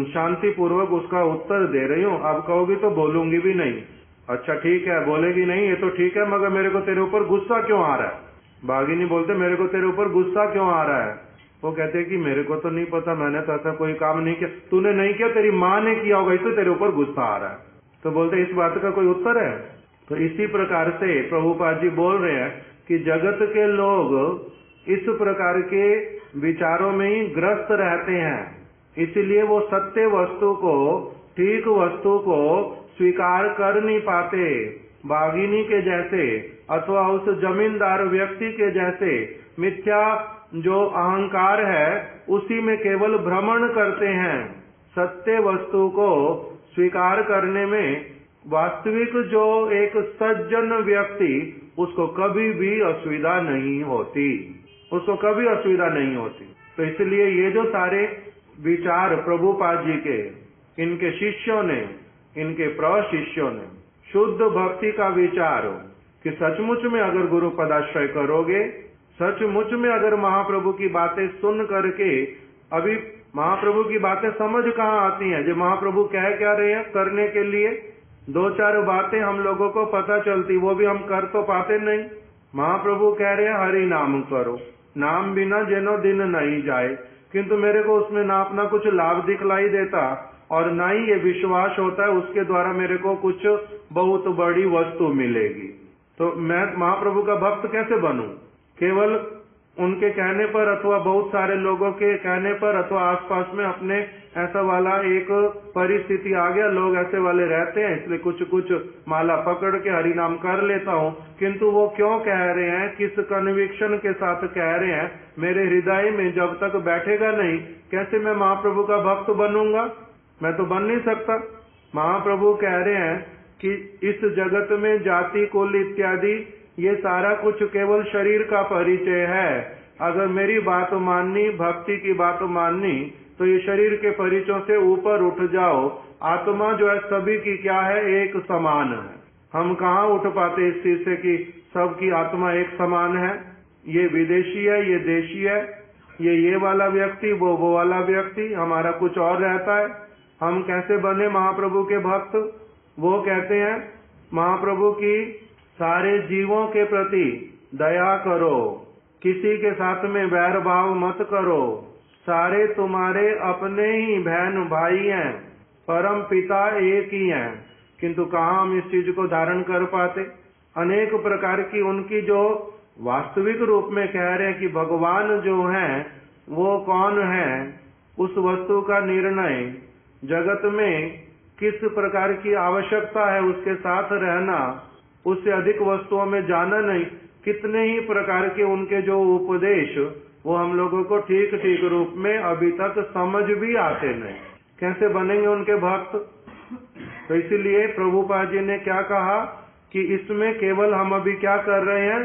शांति पूर्वक उसका उत्तर दे रही हूँ, आप कहोगी तो बोलूंगी भी नहीं। अच्छा ठीक है, बोलेगी नहीं, ये तो ठीक है, मगर मेरे को तेरे ऊपर गुस्सा क्यों आ रहा है? बाघिनी बोलते, मेरे को तेरे ऊपर गुस्सा क्यों आ रहा है? वो कहते कि मेरे को तो नहीं पता, मैंने तो ऐसा कोई काम नहीं किया। तूने नहीं किया, तेरी माँ ने किया होगा, इससे तेरे ऊपर गुस्सा आ रहा है। तो बोलते इस बात का कोई उत्तर है? तो इसी प्रकार से प्रभुपाद जी बोल रहे हैं कि जगत के लोग इस प्रकार के विचारों में ही ग्रस्त रहते हैं, इसलिए वो सत्य वस्तु को, ठीक वस्तु को स्वीकार कर नहीं पाते। बाघिनी के जैसे अथवा उस जमींदार व्यक्ति के जैसे मिथ्या जो अहंकार है उसी में केवल भ्रमण करते हैं। सत्य वस्तु को स्वीकार करने में वास्तविक जो एक सज्जन व्यक्ति, उसको कभी भी असुविधा नहीं होती, उसको कभी असुविधा नहीं होती। तो इसलिए ये जो सारे विचार प्रभुपाद जी के, इनके शिष्यों ने, इनके प्रशिष्यों ने शुद्ध भक्ति का विचार कि सचमुच में अगर गुरु पदाश्रय करोगे, सचमुच में अगर महाप्रभु की बातें सुन करके, अभी महाप्रभु की बातें समझ कहाँ आती हैं, जो महाप्रभु कह क्या रहे हैं करने के लिए, दो चार बातें हम लोगों को पता चलती, वो भी हम कर तो पाते नहीं। महाप्रभु कह रहे हैं हरि नाम करो, नाम बिना जेनो दिन नहीं जाए, किंतु मेरे को उसमें ना अपना कुछ लाभ दिखलाई देता और ना ही ये विश्वास होता है उसके द्वारा मेरे को कुछ बहुत बड़ी वस्तु मिलेगी। तो मैं महाप्रभु का भक्त कैसे बनूं? केवल उनके कहने पर अथवा बहुत सारे लोगों के कहने पर अथवा आसपास में अपने ऐसा वाला एक परिस्थिति आ गया, लोग ऐसे वाले रहते हैं, इसलिए कुछ कुछ माला पकड़ के हरि नाम कर लेता हूँ। किंतु वो क्यों कह रहे हैं, किस कन्विक्शन के साथ कह रहे हैं, मेरे हृदय में जब तक बैठेगा नहीं, कैसे मैं महाप्रभु का भक्त बनूंगा? मैं तो बन नहीं सकता। महाप्रभु कह रहे हैं कि इस जगत में जाति कुल इत्यादि ये सारा कुछ केवल शरीर का परिचय है। अगर मेरी बात माननी, भक्ति की बात माननी, तो ये शरीर के परिचयों से ऊपर उठ जाओ। आत्मा जो है सभी की क्या है, एक समान है। हम कहाँ उठ पाते इस चीज से कि सबकी आत्मा एक समान है? ये विदेशी है, ये देशी है, ये वाला व्यक्ति, वो वाला व्यक्ति, हमारा कुछ और रहता है। हम कैसे बने महाप्रभु के भक्त? वो कहते हैं महाप्रभु की सारे जीवों के प्रति दया करो, किसी के साथ में वैर भाव मत करो, सारे तुम्हारे अपने ही बहन भाई हैं, परम पिता एक ही हैं। किंतु कहाँ हम इस चीज को धारण कर पाते? अनेक प्रकार की उनकी जो वास्तविक रूप में कह रहे हैं कि भगवान जो हैं वो कौन है, उस वस्तु का निर्णय जगत में किस प्रकार की आवश्यकता है, उसके साथ रहना, उससे अधिक वस्तुओं में जाना नहीं। कितने ही प्रकार के उनके जो उपदेश वो हम लोगों को ठीक ठीक रूप में अभी तक समझ भी आते नहीं। कैसे बनेंगे उनके भक्त? तो इसीलिए प्रभुपाद जी ने क्या कहा कि इसमें केवल हम अभी क्या कर रहे हैं,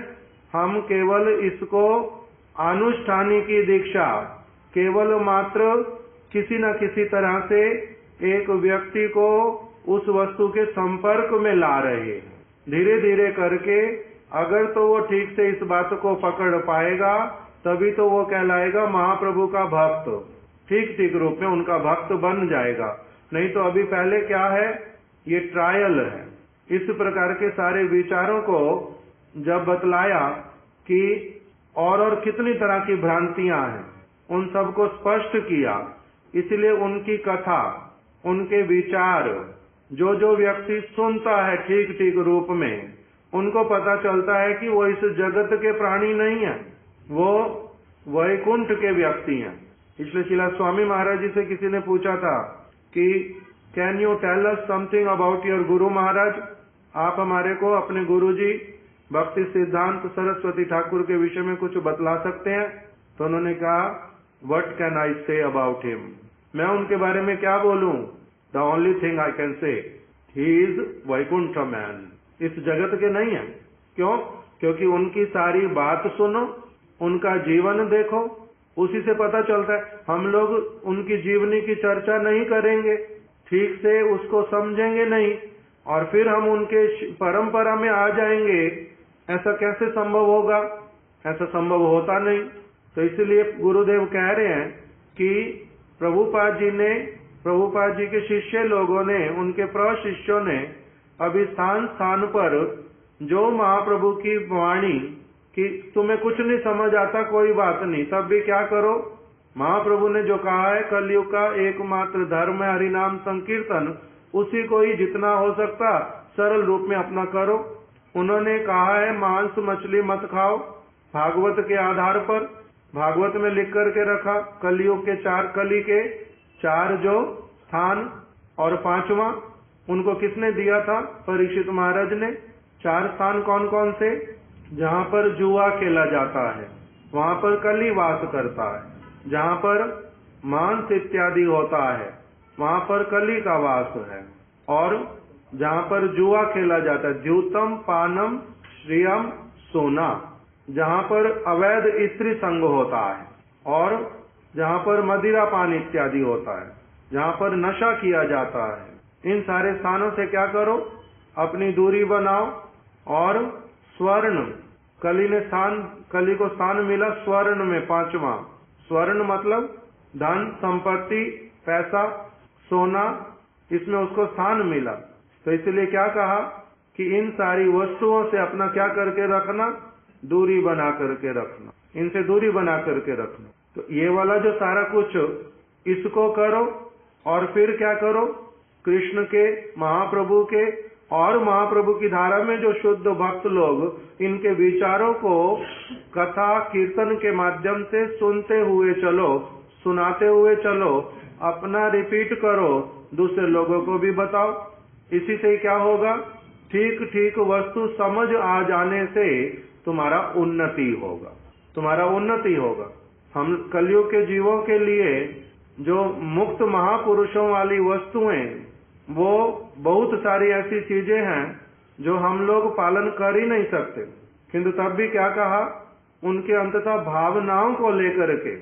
हम केवल इसको अनुष्ठानी की दीक्षा, केवल मात्र किसी न किसी तरह से एक व्यक्ति को उस वस्तु के संपर्क में ला रहे हैं। धीरे धीरे करके अगर तो वो ठीक से इस बात को पकड़ पाएगा तभी तो वो कहलाएगा महाप्रभु का भक्त, ठीक ठीक रूप में उनका भक्त बन जाएगा। नहीं तो अभी पहले क्या है, ये ट्रायल है। इस प्रकार के सारे विचारों को जब बतलाया कि और कितनी तरह की भ्रांतियां हैं, उन सबको स्पष्ट किया। इसलिए उनकी कथा, उनके विचार जो व्यक्ति सुनता है ठीक ठीक रूप में, उनको पता चलता है कि वो इस जगत के प्राणी नहीं है, वो वैकुंठ के व्यक्ति हैं। इसलिए शिला स्वामी महाराज जी से किसी ने पूछा था कि can you tell us something about your Guru Maharaj, आप हमारे को अपने गुरु जी भक्ति सिद्धांत सरस्वती ठाकुर के विषय में कुछ बतला सकते हैं? तो उन्होंने कहा what can I say about him, मैं उनके बारे में क्या बोलूं? The only thing I can say he is Vaikuntha man, इस जगत के नहीं है। क्यों? क्योंकि उनकी सारी बात सुनो, उनका जीवन देखो, उसी से पता चलता है। हम लोग उनकी जीवनी की चर्चा नहीं करेंगे, ठीक से उसको समझेंगे नहीं, और फिर हम उनके परंपरा में आ जाएंगे, ऐसा कैसे संभव होगा? ऐसा संभव होता नहीं। तो इसलिए गुरुदेव कह रहे हैं कि प्रभुपाद जी के शिष्य लोगों ने, उनके प्रशिष्यों ने अभी स्थान स्थान पर जो महाप्रभु की वाणी कि तुम्हें कुछ नहीं समझ आता, कोई बात नहीं, तब भी क्या करो, महाप्रभु ने जो कहा है कलयुग का एकमात्र धर्म है हरिनाम संकीर्तन, उसी को ही जितना हो सकता सरल रूप में अपना करो। उन्होंने कहा है मांस मछली मत खाओ, भागवत के आधार पर, भागवत में लिख करके रखा कलयुग के 4 कली के 4 जो स्थान, और 5वां उनको किसने दिया था? परीक्षित महाराज ने। 4 स्थान कौन कौन से? जहाँ पर जुआ खेला जाता है वहाँ पर कली वास करता है, जहाँ पर मांस इत्यादि होता है वहाँ पर कली का वास है, और जहाँ पर जुआ खेला जाता है द्यूतम पानम श्रियम सोना, जहाँ पर अवैध स्त्री संग होता है, और जहाँ पर मदिरा पान इत्यादि होता है, जहाँ पर नशा किया जाता है, इन सारे स्थानों से क्या करो, अपनी दूरी बनाओ। और स्वर्ण, कली को स्थान मिला स्वर्ण में 5वां। स्वर्ण मतलब धन संपत्ति पैसा सोना, इसमें उसको स्थान मिला। तो इसलिए क्या कहा कि इन सारी वस्तुओं से अपना क्या करके रखना, दूरी बना करके रखना, इनसे दूरी बना करके रखना। तो ये वाला जो सारा कुछ इसको करो, और फिर क्या करो, कृष्ण के महाप्रभु के और महाप्रभु की धारा में जो शुद्ध भक्त लोग इनके विचारों को कथा कीर्तन के माध्यम से सुनते हुए चलो, सुनाते हुए चलो, अपना रिपीट करो, दूसरे लोगों को भी बताओ। इसी से क्या होगा, ठीक ठीक वस्तु समझ आ जाने से तुम्हारा उन्नति होगा, तुम्हारा उन्नति होगा। हम कलयुग के जीवों के लिए जो मुक्त महापुरुषों वाली वस्तुएं, वो बहुत सारी ऐसी चीजें हैं जो हम लोग पालन कर ही नहीं सकते, किंतु तब भी क्या कहा, उनके अंततः भावनाओं को लेकर के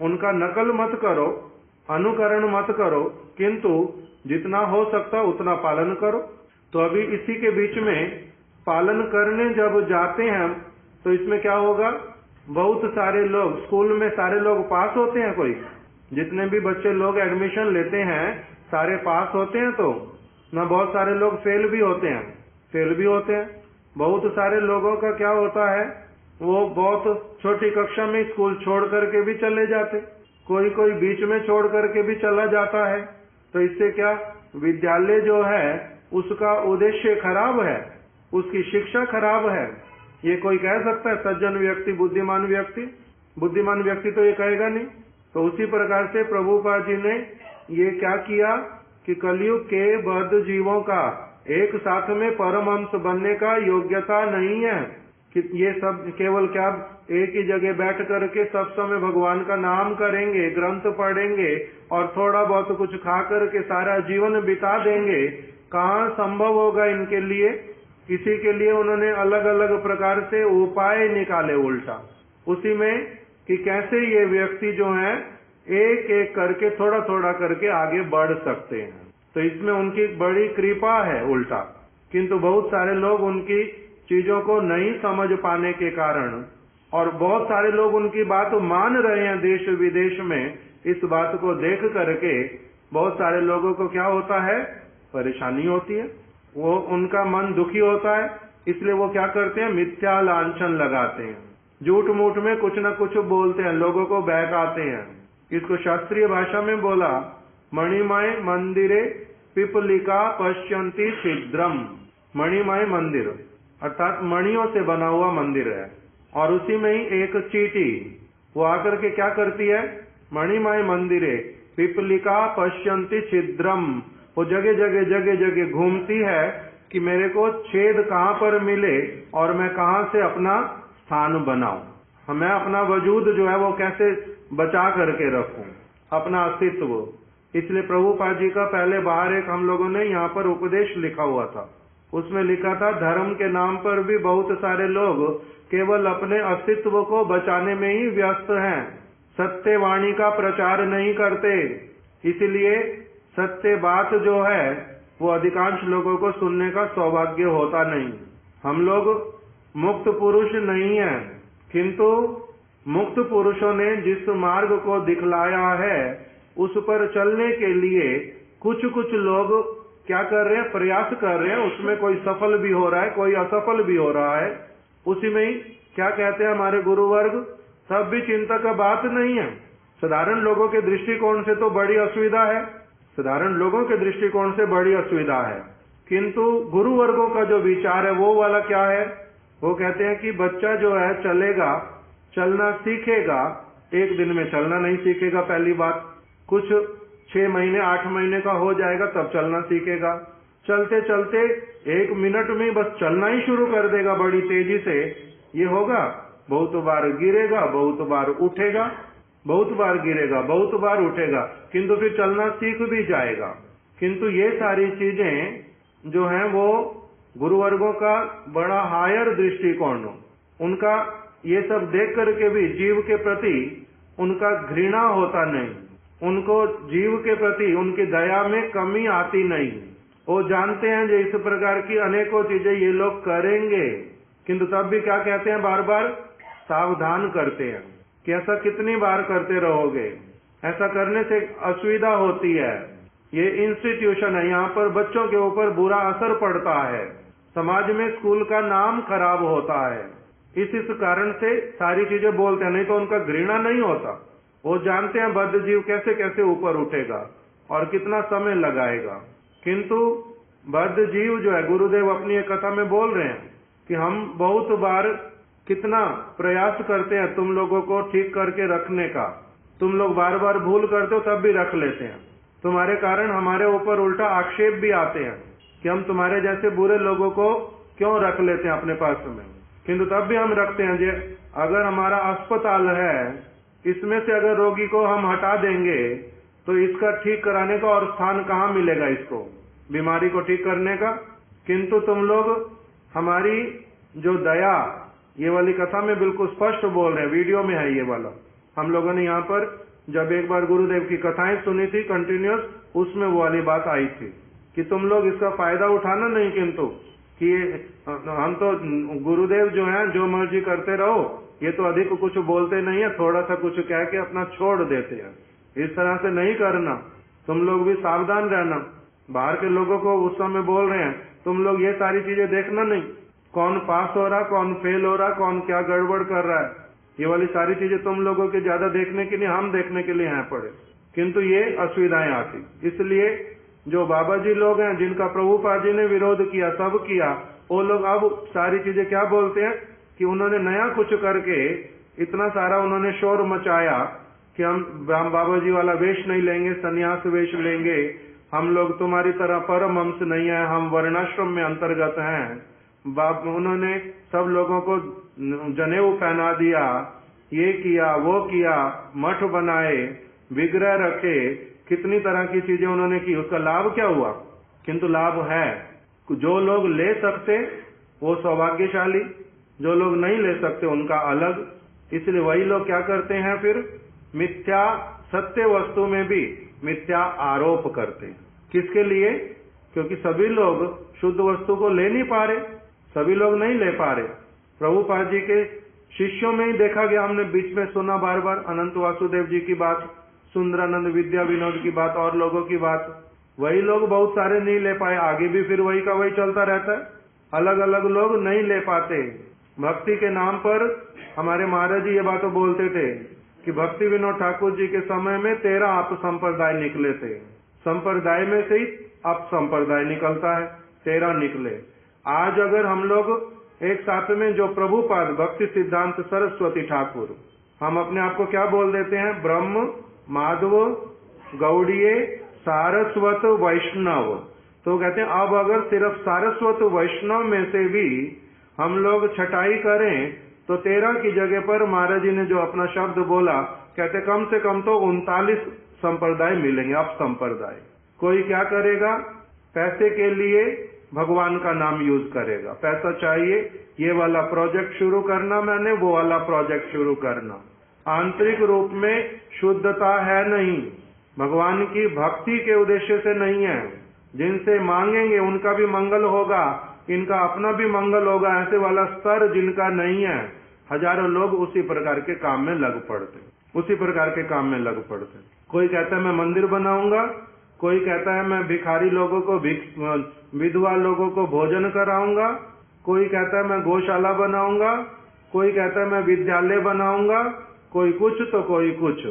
उनका नकल मत करो, अनुकरण मत करो, किंतु जितना हो सकता उतना पालन करो। तो अभी इसी के बीच में पालन करने जब जाते हैं तो इसमें क्या होगा, बहुत सारे लोग स्कूल में सारे लोग पास होते हैं, कोई जितने भी बच्चे लोग एडमिशन लेते हैं सारे पास होते हैं, तो ना बहुत सारे लोग फेल भी होते हैं, फेल भी होते हैं। बहुत सारे लोगों का क्या होता है, वो बहुत छोटी कक्षा में स्कूल छोड़ करके भी चले जाते, कोई कोई बीच में छोड़ करके भी चला जाता है। तो इससे क्या, विद्यालय जो है उसका उद्देश्य खराब है, उसकी शिक्षा खराब है। ये कोई कह सकता है सज्जन व्यक्ति, बुद्धिमान व्यक्ति? बुद्धिमान व्यक्ति तो ये कहेगा नहीं। तो उसी प्रकार से प्रभुपाद जी ने ये क्या किया कि कलयुग के बद्ध जीवों का एक साथ में परमहंस बनने का योग्यता नहीं है कि ये सब केवल क्या एक ही जगह बैठ करके सब समय भगवान का नाम करेंगे, ग्रंथ पढ़ेंगे और थोड़ा बहुत कुछ खा करके सारा जीवन बिता देंगे। कहाँ संभव होगा इनके लिए। इसी के लिए उन्होंने अलग अलग प्रकार से उपाय निकाले उल्टा, उसी में कि कैसे ये व्यक्ति जो है एक एक करके थोड़ा थोड़ा करके आगे बढ़ सकते हैं। तो इसमें उनकी बड़ी कृपा है उल्टा, किंतु बहुत सारे लोग उनकी चीजों को नहीं समझ पाने के कारण, और बहुत सारे लोग उनकी बात मान रहे हैं देश विदेश में, इस बात को देख करके बहुत सारे लोगों को क्या होता है, परेशानी होती है, वो उनका मन दुखी होता है। इसलिए वो क्या करते हैं, मिथ्या लांछन लगाते हैं, झूठ मूठ में कुछ न कुछ बोलते हैं, लोगों को बहकाते हैं। इसको शास्त्रीय भाषा में बोला, मणिमय मंदिरे पिपलिका पश्यन्ति छिद्रम। मणिमय मंदिर अर्थात मणियों से बना हुआ मंदिर है, और उसी में ही एक चींटी वो आकर के क्या करती है, मणिमय मंदिरे पिपलिका पश्यन्ति छिद्रम। वो जगह जगह जगह जगह घूमती है कि मेरे को छेद कहाँ पर मिले और मैं कहाँ से अपना स्थान बनाऊं, मैं अपना वजूद जो है वो कैसे बचा करके रखूं, अपना अस्तित्व। इसलिए प्रभुपाद जी का पहले बाहर एक हम लोगों ने यहाँ पर उपदेश लिखा हुआ था, उसमें लिखा था धर्म के नाम पर भी बहुत सारे लोग केवल अपने अस्तित्व को बचाने में ही व्यस्त हैं, सत्य वाणी का प्रचार नहीं करते। इसीलिए सत्य बात जो है वो अधिकांश लोगों को सुनने का सौभाग्य होता नहीं। हम लोग मुक्त पुरुष नहीं हैं, किंतु मुक्त पुरुषों ने जिस मार्ग को दिखलाया है उस पर चलने के लिए कुछ कुछ लोग क्या कर रहे हैं, प्रयास कर रहे हैं, उसमें कोई सफल भी हो रहा है, कोई असफल भी हो रहा है। उसी में ही क्या कहते हैं हमारे गुरु वर्ग, तब भी चिंता का बात नहीं है। साधारण लोगों के दृष्टिकोण से तो बड़ी असुविधा है, साधारण लोगों के दृष्टिकोण से बड़ी असुविधा है, किंतु गुरु वर्गों का जो विचार है वो वाला क्या है, वो कहते हैं कि बच्चा जो है चलेगा, चलना सीखेगा, एक दिन में चलना नहीं सीखेगा, पहली बात, कुछ 6 महीने 8 महीने का हो जाएगा तब चलना सीखेगा। चलते चलते 1 मिनट में बस चलना ही शुरू कर देगा बड़ी तेजी से। ये होगा, बहुत बार गिरेगा, बहुत बार उठेगा, बहुत बार गिरेगा, बहुत बार उठेगा, किंतु फिर चलना सीख भी जाएगा। किंतु ये सारी चीजें जो हैं वो गुरुवर्गों का बड़ा हायर दृष्टिकोण, उनका ये सब देख करके भी जीव के प्रति उनका घृणा होता नहीं, उनको जीव के प्रति उनकी दया में कमी आती नहीं। वो जानते हैं जो इस प्रकार की अनेकों चीजें ये लोग करेंगे, किंतु तब भी क्या कहते हैं, बार बार सावधान करते हैं कि ऐसा कितनी बार करते रहोगे, ऐसा करने से असुविधा होती है। ये इंस्टीट्यूशन है, यहाँ पर बच्चों के ऊपर बुरा असर पड़ता है, समाज में स्कूल का नाम खराब होता है। इस कारण से सारी चीजें बोलते हैं, नहीं तो उनका घृणा नहीं होता। वो जानते हैं बद्ध जीव कैसे कैसे ऊपर उठेगा और कितना समय लगाएगा, किंतु बद्ध जीव जो है, गुरुदेव अपनी एक कथा में बोल रहे हैं कि हम बहुत बार कितना प्रयास करते हैं तुम लोगों को ठीक करके रखने का, तुम लोग बार बार भूल करते हो तब भी रख लेते हैं। तुम्हारे कारण हमारे ऊपर उल्टा आक्षेप भी आते हैं कि हम तुम्हारे जैसे बुरे लोगों को क्यों रख लेते हैं अपने पास में, किंतु तब भी हम रखते हैं। जे अगर हमारा अस्पताल है, इसमें से अगर रोगी को हम हटा देंगे तो इसका ठीक कराने का और स्थान कहाँ मिलेगा इसको, बीमारी को ठीक करने का। किंतु तुम लोग हमारी जो दया, ये वाली कथा में बिल्कुल स्पष्ट बोल रहे हैं, वीडियो में है ये वाला। हम लोगों ने यहाँ पर जब एक बार गुरुदेव की कथाएं सुनी थी कंटिन्यूअस, उसमें वो वाली बात आई थी कि तुम लोग इसका फायदा उठाना नहीं, किंतु कि हम तो गुरुदेव जो है जो मर्जी करते रहो, ये तो अधिक कुछ बोलते नहीं है, थोड़ा सा कुछ कह के अपना छोड़ देते हैं। इस तरह से नहीं करना, तुम लोग भी सावधान रहना। बाहर के लोगों को उस समय बोल रहे हैं तुम लोग ये सारी चीजें देखना नहीं, कौन पास हो रहा, कौन फेल हो रहा, कौन क्या गड़बड़ कर रहा है, ये वाली सारी चीजें तुम लोगों के ज्यादा देखने के लिए, हम देखने के लिए हैं पड़े। किंतु ये असुविधाएं आती, इसलिए जो बाबा जी लोग हैं जिनका प्रभुपाद जी ने विरोध किया, सब किया, वो लोग अब सारी चीजें क्या बोलते हैं कि उन्होंने नया कुछ करके इतना सारा उन्होंने शोर मचाया कि हम बाबा जी वाला वेश नहीं लेंगे, सन्यास वेश लेंगे, हम लोग तुम्हारी तरह परमहंस नहीं है, हम वर्णाश्रम में अंतर्गत हैं। उन्होंने सब लोगों को जनेऊ पहना दिया, ये किया वो किया, मठ बनाए, विग्रह रखे, कितनी तरह की चीजें उन्होंने की। उसका लाभ क्या हुआ? किंतु लाभ है, जो लोग ले सकते वो सौभाग्यशाली, जो लोग नहीं ले सकते उनका अलग। इसलिए वही लोग क्या करते हैं, फिर मिथ्या सत्य वस्तु में भी मिथ्या आरोप करते हैं। किसके लिए? क्योंकि सभी लोग शुद्ध वस्तु को ले नहीं पा रहे, सभी लोग नहीं ले पा रहे। प्रभुपाद जी के शिष्यों में ही देखा गया, हमने बीच में सुना बार बार अनंत वासुदेव जी की बात, सुंदरानंद विद्या विनोद की बात और लोगों की बात, वही लोग बहुत सारे नहीं ले पाए, आगे भी फिर वही का वही चलता रहता है। अलग अलग लोग नहीं ले पाते। भक्ति के नाम पर हमारे महाराज जी ये बातें बोलते थे कि भक्ति विनोद ठाकुर जी के समय में 13 आप संप्रदाय निकले थे, संप्रदाय में से ही आप संप्रदाय निकलता है, 13 निकले। आज अगर हम लोग एक साथ में जो प्रभुपाद भक्ति सिद्धांत सरस्वती ठाकुर, हम अपने आप को क्या बोल देते हैं? ब्रह्म, माधव, गौड़ीय, सारस्वत, वैष्णव। तो कहते हैं अब अगर सिर्फ सारस्वत वैष्णव में से भी हम लोग छटाई करें तो 13 की जगह पर महाराज जी ने जो अपना शब्द बोला, कहते कम से कम तो 39 संप्रदाय मिलेंगे, अब संप्रदाय। कोई क्या करेगा? पैसे के लिए भगवान का नाम यूज करेगा, पैसा चाहिए, ये वाला प्रोजेक्ट शुरू करना, मैंने वो वाला प्रोजेक्ट शुरू करना। आंतरिक रूप में शुद्धता है नहीं, भगवान की भक्ति के उद्देश्य से नहीं है। जिनसे मांगेंगे उनका भी मंगल होगा, इनका अपना भी मंगल होगा, ऐसे वाला स्तर जिनका नहीं है, हजारों लोग उसी प्रकार के काम में लग पड़ते, उसी प्रकार के काम में लग पड़ते। कोई कहता है मैं मंदिर बनाऊंगा, कोई कहता है मैं भिखारी लोगों को, विधवा लोगों को भोजन कराऊंगा, कोई कहता है मैं गौशाला बनाऊंगा, कोई कहता है मैं विद्यालय बनाऊंगा, कोई कुछ तो कोई कुछ।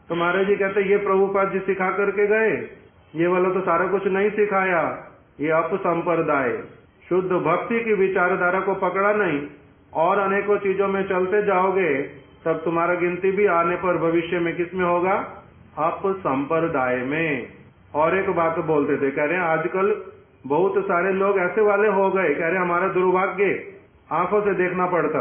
तो महाराज जी कहते ये प्रभुपाद जी सिखा करके गए, ये वाला तो सारा कुछ नहीं सिखाया, ये अपसंप्रदाय। शुद्ध भक्ति की विचारधारा को पकड़ा नहीं और अनेकों चीजों में चलते जाओगे, तब तुम्हारा गिनती भी आने पर भविष्य में किस में होगा? अपसंप्रदाय में। और एक बात बोलते थे, कह रहे हैं आजकल बहुत सारे लोग ऐसे वाले हो गए, कह रहे हमारा दुर्भाग्य, आंखों से देखना पड़ता,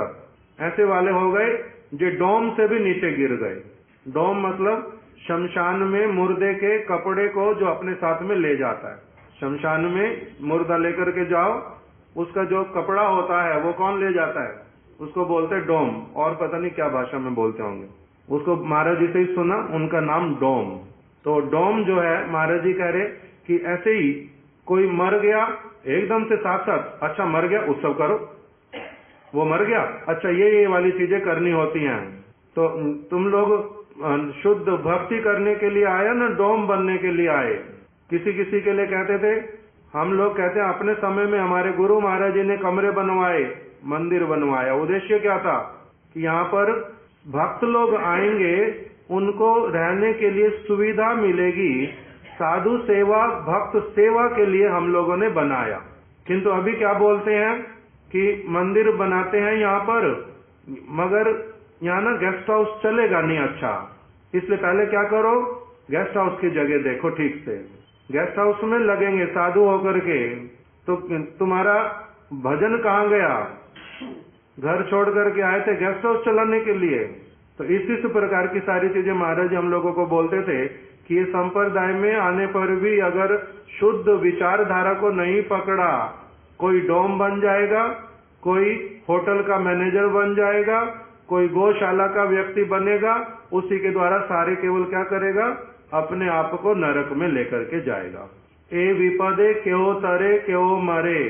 ऐसे वाले हो गए जो डोम से भी नीचे गिर गए। डोम मतलब शमशान में मुर्दे के कपड़े को जो अपने साथ में ले जाता है, शमशान में मुर्दा लेकर के जाओ, उसका जो कपड़ा होता है वो कौन ले जाता है? उसको बोलते हैं डोम, और पता नहीं क्या भाषा में बोलते होंगे उसको। महाराज जी से ही सुना उनका नाम डोम। तो डोम जो है, महाराज जी कह रहे कि ऐसे ही कोई मर गया एकदम से साथ साथ, अच्छा मर गया उत्सव करो, वो मर गया, अच्छा ये वाली चीजें करनी होती हैं। तो तुम लोग शुद्ध भक्ति करने के लिए आए ना, डोम बनने के लिए आए? किसी किसी के लिए कहते थे, हम लोग कहते हैं अपने समय में हमारे गुरु महाराज जी ने कमरे बनवाए, मंदिर बनवाया। उद्देश्य क्या था? कि यहाँ पर भक्त लोग आएंगे, उनको रहने के लिए सुविधा मिलेगी, साधु सेवा भक्त सेवा के लिए हम लोगों ने बनाया। किंतु अभी क्या बोलते हैं कि मंदिर बनाते हैं यहाँ पर, मगर यहाँ ना गेस्ट हाउस चलेगा नहीं अच्छा, इसलिए पहले क्या करो, गेस्ट हाउस की जगह देखो ठीक से। गेस्ट हाउस में लगेंगे साधु होकर के तो तुम्हारा भजन कहाँ गया? घर छोड़ करके आए थे गेस्ट हाउस चलाने के लिए। तो इसी प्रकार की सारी चीजें महाराज जी हम लोगों को बोलते थे कि ये संप्रदाय में आने पर भी अगर शुद्ध विचारधारा को नहीं पकड़ा, कोई डोम बन जाएगा, कोई होटल का मैनेजर बन जाएगा, कोई गौशाला का व्यक्ति बनेगा, उसी के द्वारा सारे केवल क्या करेगा, अपने आप को नरक में लेकर के जाएगा। ए विपदे क्यों तरे क्यों मरे,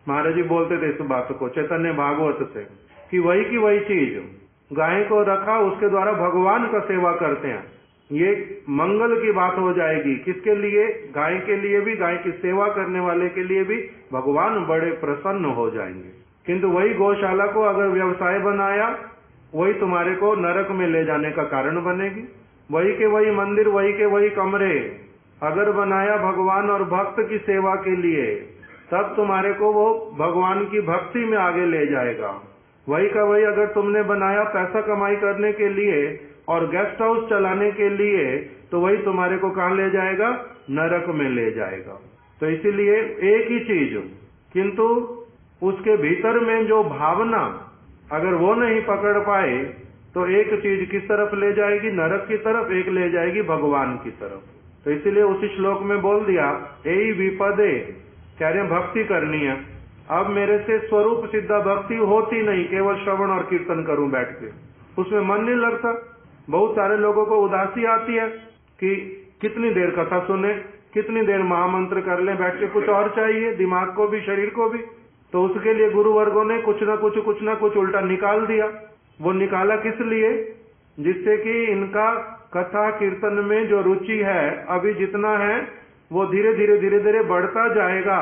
महाराज जी बोलते थे इस बात को चैतन्य भागवत से, कि वही की वही चीज, गाय को रखा उसके द्वारा भगवान का सेवा करते हैं, ये मंगल की बात हो जाएगी। किसके लिए? गाय के लिए भी, गाय की सेवा करने वाले के लिए भी भगवान बड़े प्रसन्न हो जाएंगे। किंतु वही गौशाला को अगर व्यवसाय बनाया, वही तुम्हारे को नरक में ले जाने का कारण बनेगी। वही के वही मंदिर, वही के वही कमरे अगर बनाया भगवान और भक्त की सेवा के लिए, तब तुम्हारे को वो भगवान की भक्ति में आगे ले जाएगा। वही का वही अगर तुमने बनाया पैसा कमाई करने के लिए और गेस्ट हाउस चलाने के लिए, तो वही तुम्हारे को कहाँ ले जाएगा? नरक में ले जाएगा। तो इसीलिए एक ही चीज, किंतु उसके भीतर में जो भावना अगर वो नहीं पकड़ पाए तो एक चीज किस तरफ ले जाएगी? नरक की तरफ, एक ले जाएगी भगवान की तरफ। तो इसीलिए उसी श्लोक में बोल दिया, यही विपदे, कह रहे हैं भक्ति करनी है। अब मेरे से स्वरूप सिद्धा भक्ति होती नहीं, केवल श्रवण और कीर्तन करूं बैठ के, उसमें मन नहीं लगता। बहुत सारे लोगों को उदासी आती है कि कितनी देर कथा सुने, कितनी देर महामंत्र कर लें बैठ के, कुछ और चाहिए दिमाग को भी शरीर को भी। तो उसके लिए गुरु वर्गों ने कुछ ना कुछ उल्टा निकाल दिया। वो निकाला किस लिए? जिससे कि इनका कथा कीर्तन में जो रुचि है अभी जितना है वो धीरे धीरे बढ़ता जाएगा।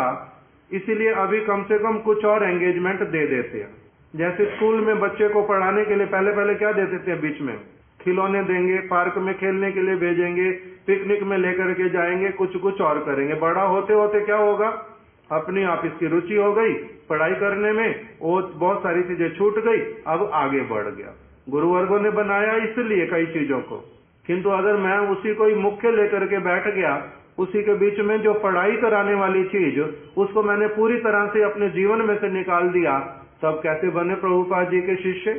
इसीलिए अभी कम से कम कुछ और एंगेजमेंट दे देते हैं। जैसे स्कूल में बच्चे को पढ़ाने के लिए पहले क्या देते थे? बीच में खिलौने देंगे, पार्क में खेलने के लिए भेजेंगे, पिकनिक में लेकर के जाएंगे, कुछ और करेंगे। बड़ा होते होते क्या होगा? अपनी आप इसकी रुचि हो गई पढ़ाई करने में, वो बहुत सारी चीजें छूट गई, अब आगे बढ़ गया। गुरु वर्गों ने बनाया इसलिए कई चीजों को, किंतु अगर मैं उसी को ही मुख्य लेकर के बैठ गया, उसी के बीच में जो पढ़ाई कराने वाली चीज उसको मैंने पूरी तरह से अपने जीवन में से निकाल दिया, तब कैसे बने प्रभुपाद जी के शिष्य?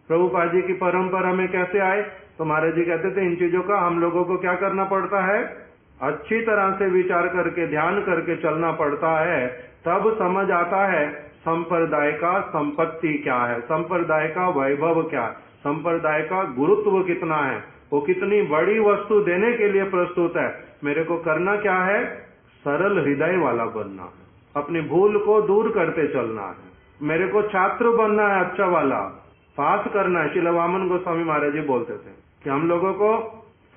प्रभुपाद जी की परंपरा में कैसे आए? तो महाराज जी कहते थे इन चीजों का हम लोगों को क्या करना पड़ता है? अच्छी तरह से विचार करके ध्यान करके चलना पड़ता है, तब समझ आता है संप्रदाय का संपत्ति क्या है, संप्रदाय का वैभव क्या है, संप्रदाय का गुरुत्व कितना है, वो कितनी बड़ी वस्तु देने के लिए प्रस्तुत है। मेरे को करना क्या है? सरल हृदय वाला बनना है, अपनी भूल को दूर करते चलना है, मेरे को छात्र बनना है अच्छा वाला, पास करना है। श्रील वामन गोस्वामी महाराज जी बोलते थे कि हम लोगों को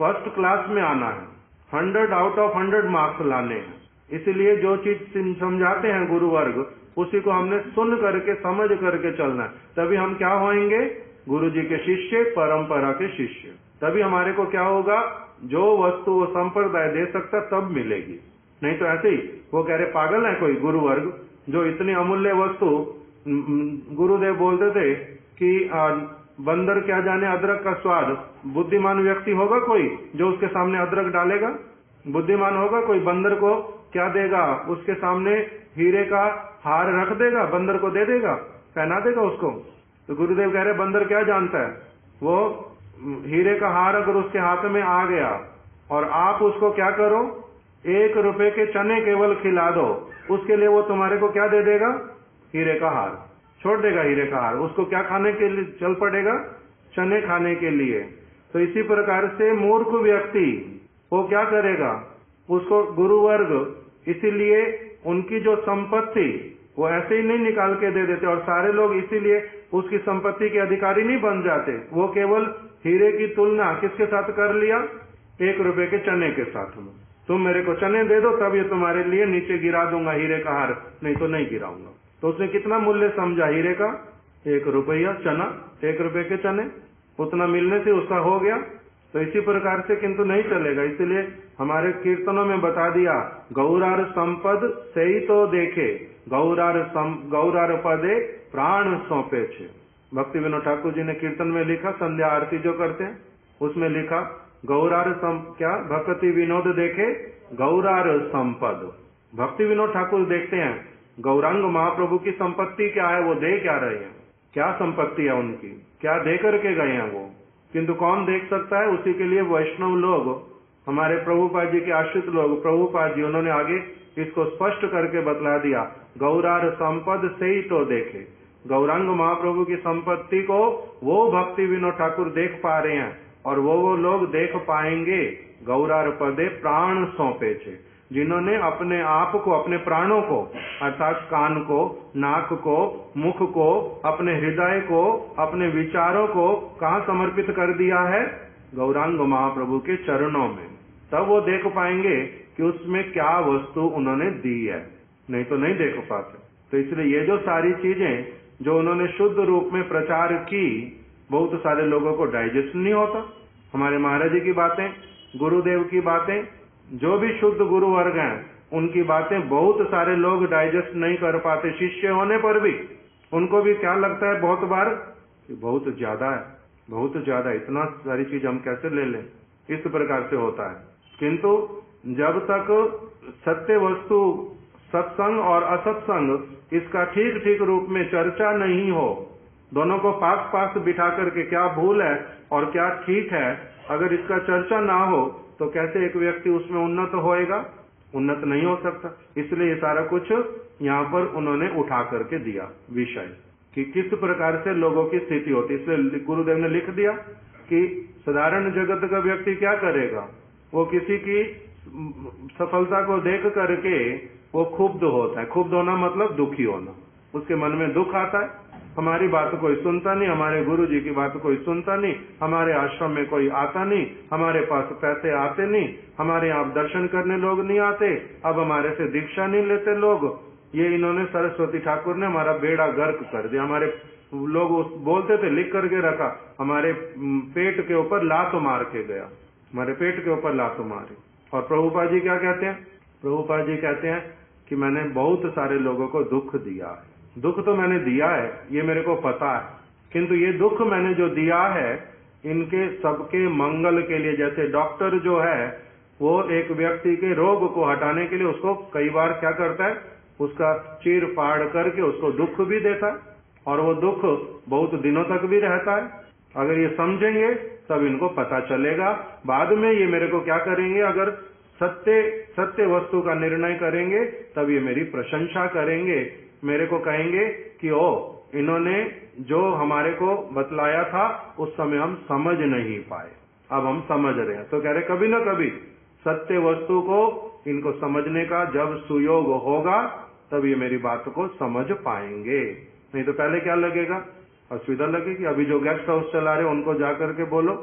फर्स्ट क्लास में आना है, 100 आउट ऑफ 100 मार्क्स लाने हैं। इसीलिए जो चीज समझाते हैं गुरु वर्ग, उसी को हमने सुन करके समझ करके चलना है, तभी हम क्या होंगे? गुरु जी के शिष्य, परंपरा के शिष्य। तभी हमारे को क्या होगा? जो वस्तु वो संप्रदाय दे सकता तब मिलेगी। नहीं तो ऐसे ही वो कह रहे पागल है कोई गुरु वर्ग जो इतनी अमूल्य वस्तु, गुरुदेव बोलते थे कि बंदर क्या जाने अदरक का स्वाद। बुद्धिमान व्यक्ति होगा कोई जो उसके सामने अदरक डालेगा? बुद्धिमान होगा कोई बंदर को क्या देगा? उसके सामने हीरे का हार रख देगा, बंदर को दे देगा, पहना देगा उसको। तो गुरुदेव कह रहे बंदर क्या जानता है? वो हीरे का हार अगर उसके हाथ में आ गया और आप उसको क्या करो? 1 रुपए के चने केवल खिला दो, उसके लिए वो तुम्हारे को क्या दे देगा? हीरे का हार। छोड़ देगा हीरे का हार, उसको क्या खाने के लिए चल पड़ेगा? चने खाने के लिए। तो इसी प्रकार से मूर्ख व्यक्ति वो क्या करेगा? उसको गुरु वर्ग इसीलिए उनकी जो संपत्ति वो ऐसे ही नहीं निकाल के दे देते, और सारे लोग इसीलिए उसकी संपत्ति के अधिकारी नहीं बन जाते। वो केवल हीरे की तुलना किसके साथ कर लिया? 1 रुपए के चने के साथ में। तुम मेरे को चने दे दो तब ये तुम्हारे लिए नीचे गिरा दूंगा हीरे का हार, नहीं तो नहीं गिराऊंगा। तो उसने कितना मूल्य समझा हीरे का? 1 रुपया चना, 1 रुपए के चने, उतना मिलने से उसका हो गया तो इसी प्रकार से किंतु नहीं चलेगा। इसलिए हमारे कीर्तनों में बता दिया, गौरार संपद से ही तो देखे, गौरार पदे प्राण सौंपे छे। भक्ति विनोद ठाकुर जी ने कीर्तन में लिखा, संध्या आरती जो करते हैं उसमें लिखा, गौरार क्या भक्ति विनोद देखे गौरार संपद। भक्ति विनोद ठाकुर देखते हैं गौरांग महाप्रभु की संपत्ति क्या है, वो दे क्या रहे हैं, क्या संपत्ति है उनकी, क्या दे करके गए हैं वो। किंतु कौन देख सकता है? उसी के लिए वैष्णव लोग, हमारे प्रभुपाद जी के आश्रित लोग, प्रभुपाद जी उन्होंने आगे इसको स्पष्ट करके बतला दिया, गौरार संपद से ही तो देखे। गौरांग महाप्रभु की संपत्ति को वो भक्ति विनोद ठाकुर देख पा रहे हैं और वो लोग देख पाएंगे। गौरार पदे प्राण सौंपे छे, जिन्होंने अपने आप को, अपने प्राणों को, अर्थात कान को, नाक को, मुख को, अपने हृदय को, अपने विचारों को कहाँ समर्पित कर दिया है? गौरांग महाप्रभु के चरणों में। तब वो देख पाएंगे कि उसमें क्या वस्तु उन्होंने दी है, नहीं तो नहीं देख पाते। तो इसलिए ये जो सारी चीजें जो उन्होंने शुद्ध रूप में प्रचार की, बहुत सारे लोगों को डाइजेस्ट नहीं होता। हमारे महाराज जी की बातें, गुरुदेव की बातें, जो भी शुद्ध गुरु वर्ग हैं उनकी बातें बहुत सारे लोग डाइजेस्ट नहीं कर पाते। शिष्य होने पर भी उनको भी क्या लगता है बहुत बार कि बहुत ज्यादा है, बहुत ज्यादा, इतना सारी चीज हम कैसे ले लें, इस प्रकार से होता है। किंतु जब तक सत्य वस्तु, सत्संग और असत्संग, इसका ठीक ठीक रूप में चर्चा नहीं हो, दोनों को पास पास बिठा करके क्या भूल है और क्या ठीक है, अगर इसका चर्चा ना हो तो कैसे एक व्यक्ति उसमें उन्नत होएगा? उन्नत नहीं हो सकता। इसलिए ये सारा कुछ यहाँ पर उन्होंने उठा करके दिया विषय कि किस प्रकार से लोगों की स्थिति होती। इसलिए गुरुदेव ने लिख दिया कि साधारण जगत का व्यक्ति क्या करेगा, वो किसी की सफलता को देख करके वो क्षुब्ध होता है। क्षुब्ध होना मतलब दुखी होना, उसके मन में दुख आता है, हमारी बात कोई सुनता नहीं, हमारे गुरु जी की बात कोई सुनता नहीं, हमारे आश्रम में कोई आता नहीं, हमारे पास पैसे आते नहीं, हमारे यहाँ दर्शन करने लोग नहीं आते, अब हमारे से दीक्षा नहीं लेते लोग। ये इन्होंने सरस्वती ठाकुर ने हमारा बेड़ा गर्क कर दिया। हमारे लोग बोलते थे, लिख करके रखा, हमारे पेट के ऊपर लात मार के गया, हमारे पेट के ऊपर लात मारी। और प्रभुपाद जी क्या कहते हैं? प्रभुपाद जी कहते हैं कि मैंने बहुत सारे लोगों को दुख दिया है। दुख तो मैंने दिया है, ये मेरे को पता है, किंतु ये दुख मैंने जो दिया है इनके सबके मंगल के लिए। जैसे डॉक्टर जो है वो एक व्यक्ति के रोग को हटाने के लिए उसको कई बार क्या करता है, उसका चीर फाड़ करके उसको दुख भी देता है और वो दुख बहुत दिनों तक भी रहता है। अगर ये समझेंगे तब इनको पता चलेगा। बाद में ये मेरे को क्या करेंगे, अगर सत्य वस्तु का निर्णय करेंगे तब ये मेरी प्रशंसा करेंगे, मेरे को कहेंगे कि ओ इन्होंने जो हमारे को बतलाया था उस समय हम समझ नहीं पाए, अब हम समझ रहे हैं। तो कह रहे कभी ना कभी सत्य वस्तु को इनको समझने का जब सुयोग होगा तब ये मेरी बात को समझ पाएंगे, नहीं तो पहले क्या लगेगा, असुविधा लगेगी। अभी जो गेस्ट हाउस चला रहे उनको जाकर के बोलो,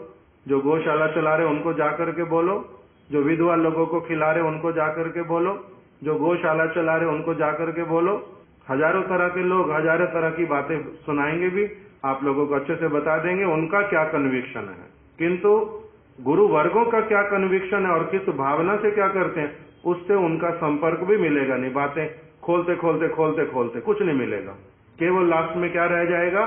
जो गौशाला चला रहे उनको जाकर के बोलो, जो विधवा लोगों को खिला रहे उनको जाकर के बोलो, जो गौशाला चला रहे उनको जाकर के बोलो। हजारों तरह के लोग हजारों तरह की बातें सुनाएंगे भी, आप लोगों को अच्छे से बता देंगे उनका क्या कन्विक्शन है, किंतु गुरु वर्गों का क्या कन्विक्शन है और किस भावना से क्या करते हैं, उससे उनका संपर्क भी मिलेगा नहीं। बातें खोलते खोलते खोलते खोलते कुछ नहीं मिलेगा। केवल लास्ट में क्या रह जाएगा,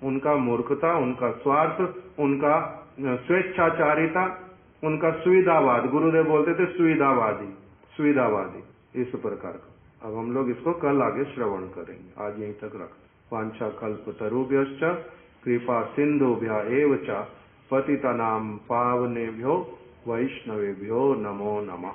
उनका मूर्खता, उनका स्वार्थ, उनका स्वेच्छाचारिता, उनका सुविधावाद। गुरुदेव बोलते थे सुविधावादी इस प्रकार का। अब हम लोग इसको कल आगे श्रवण करेंगे, आज यहीं तक रख। वांछा कल्पतरुभ्यश्च कृपा सिंधुभ्य एव च पतितानां पावनेभ्यो वैष्णवेभ्यो नमो नमः।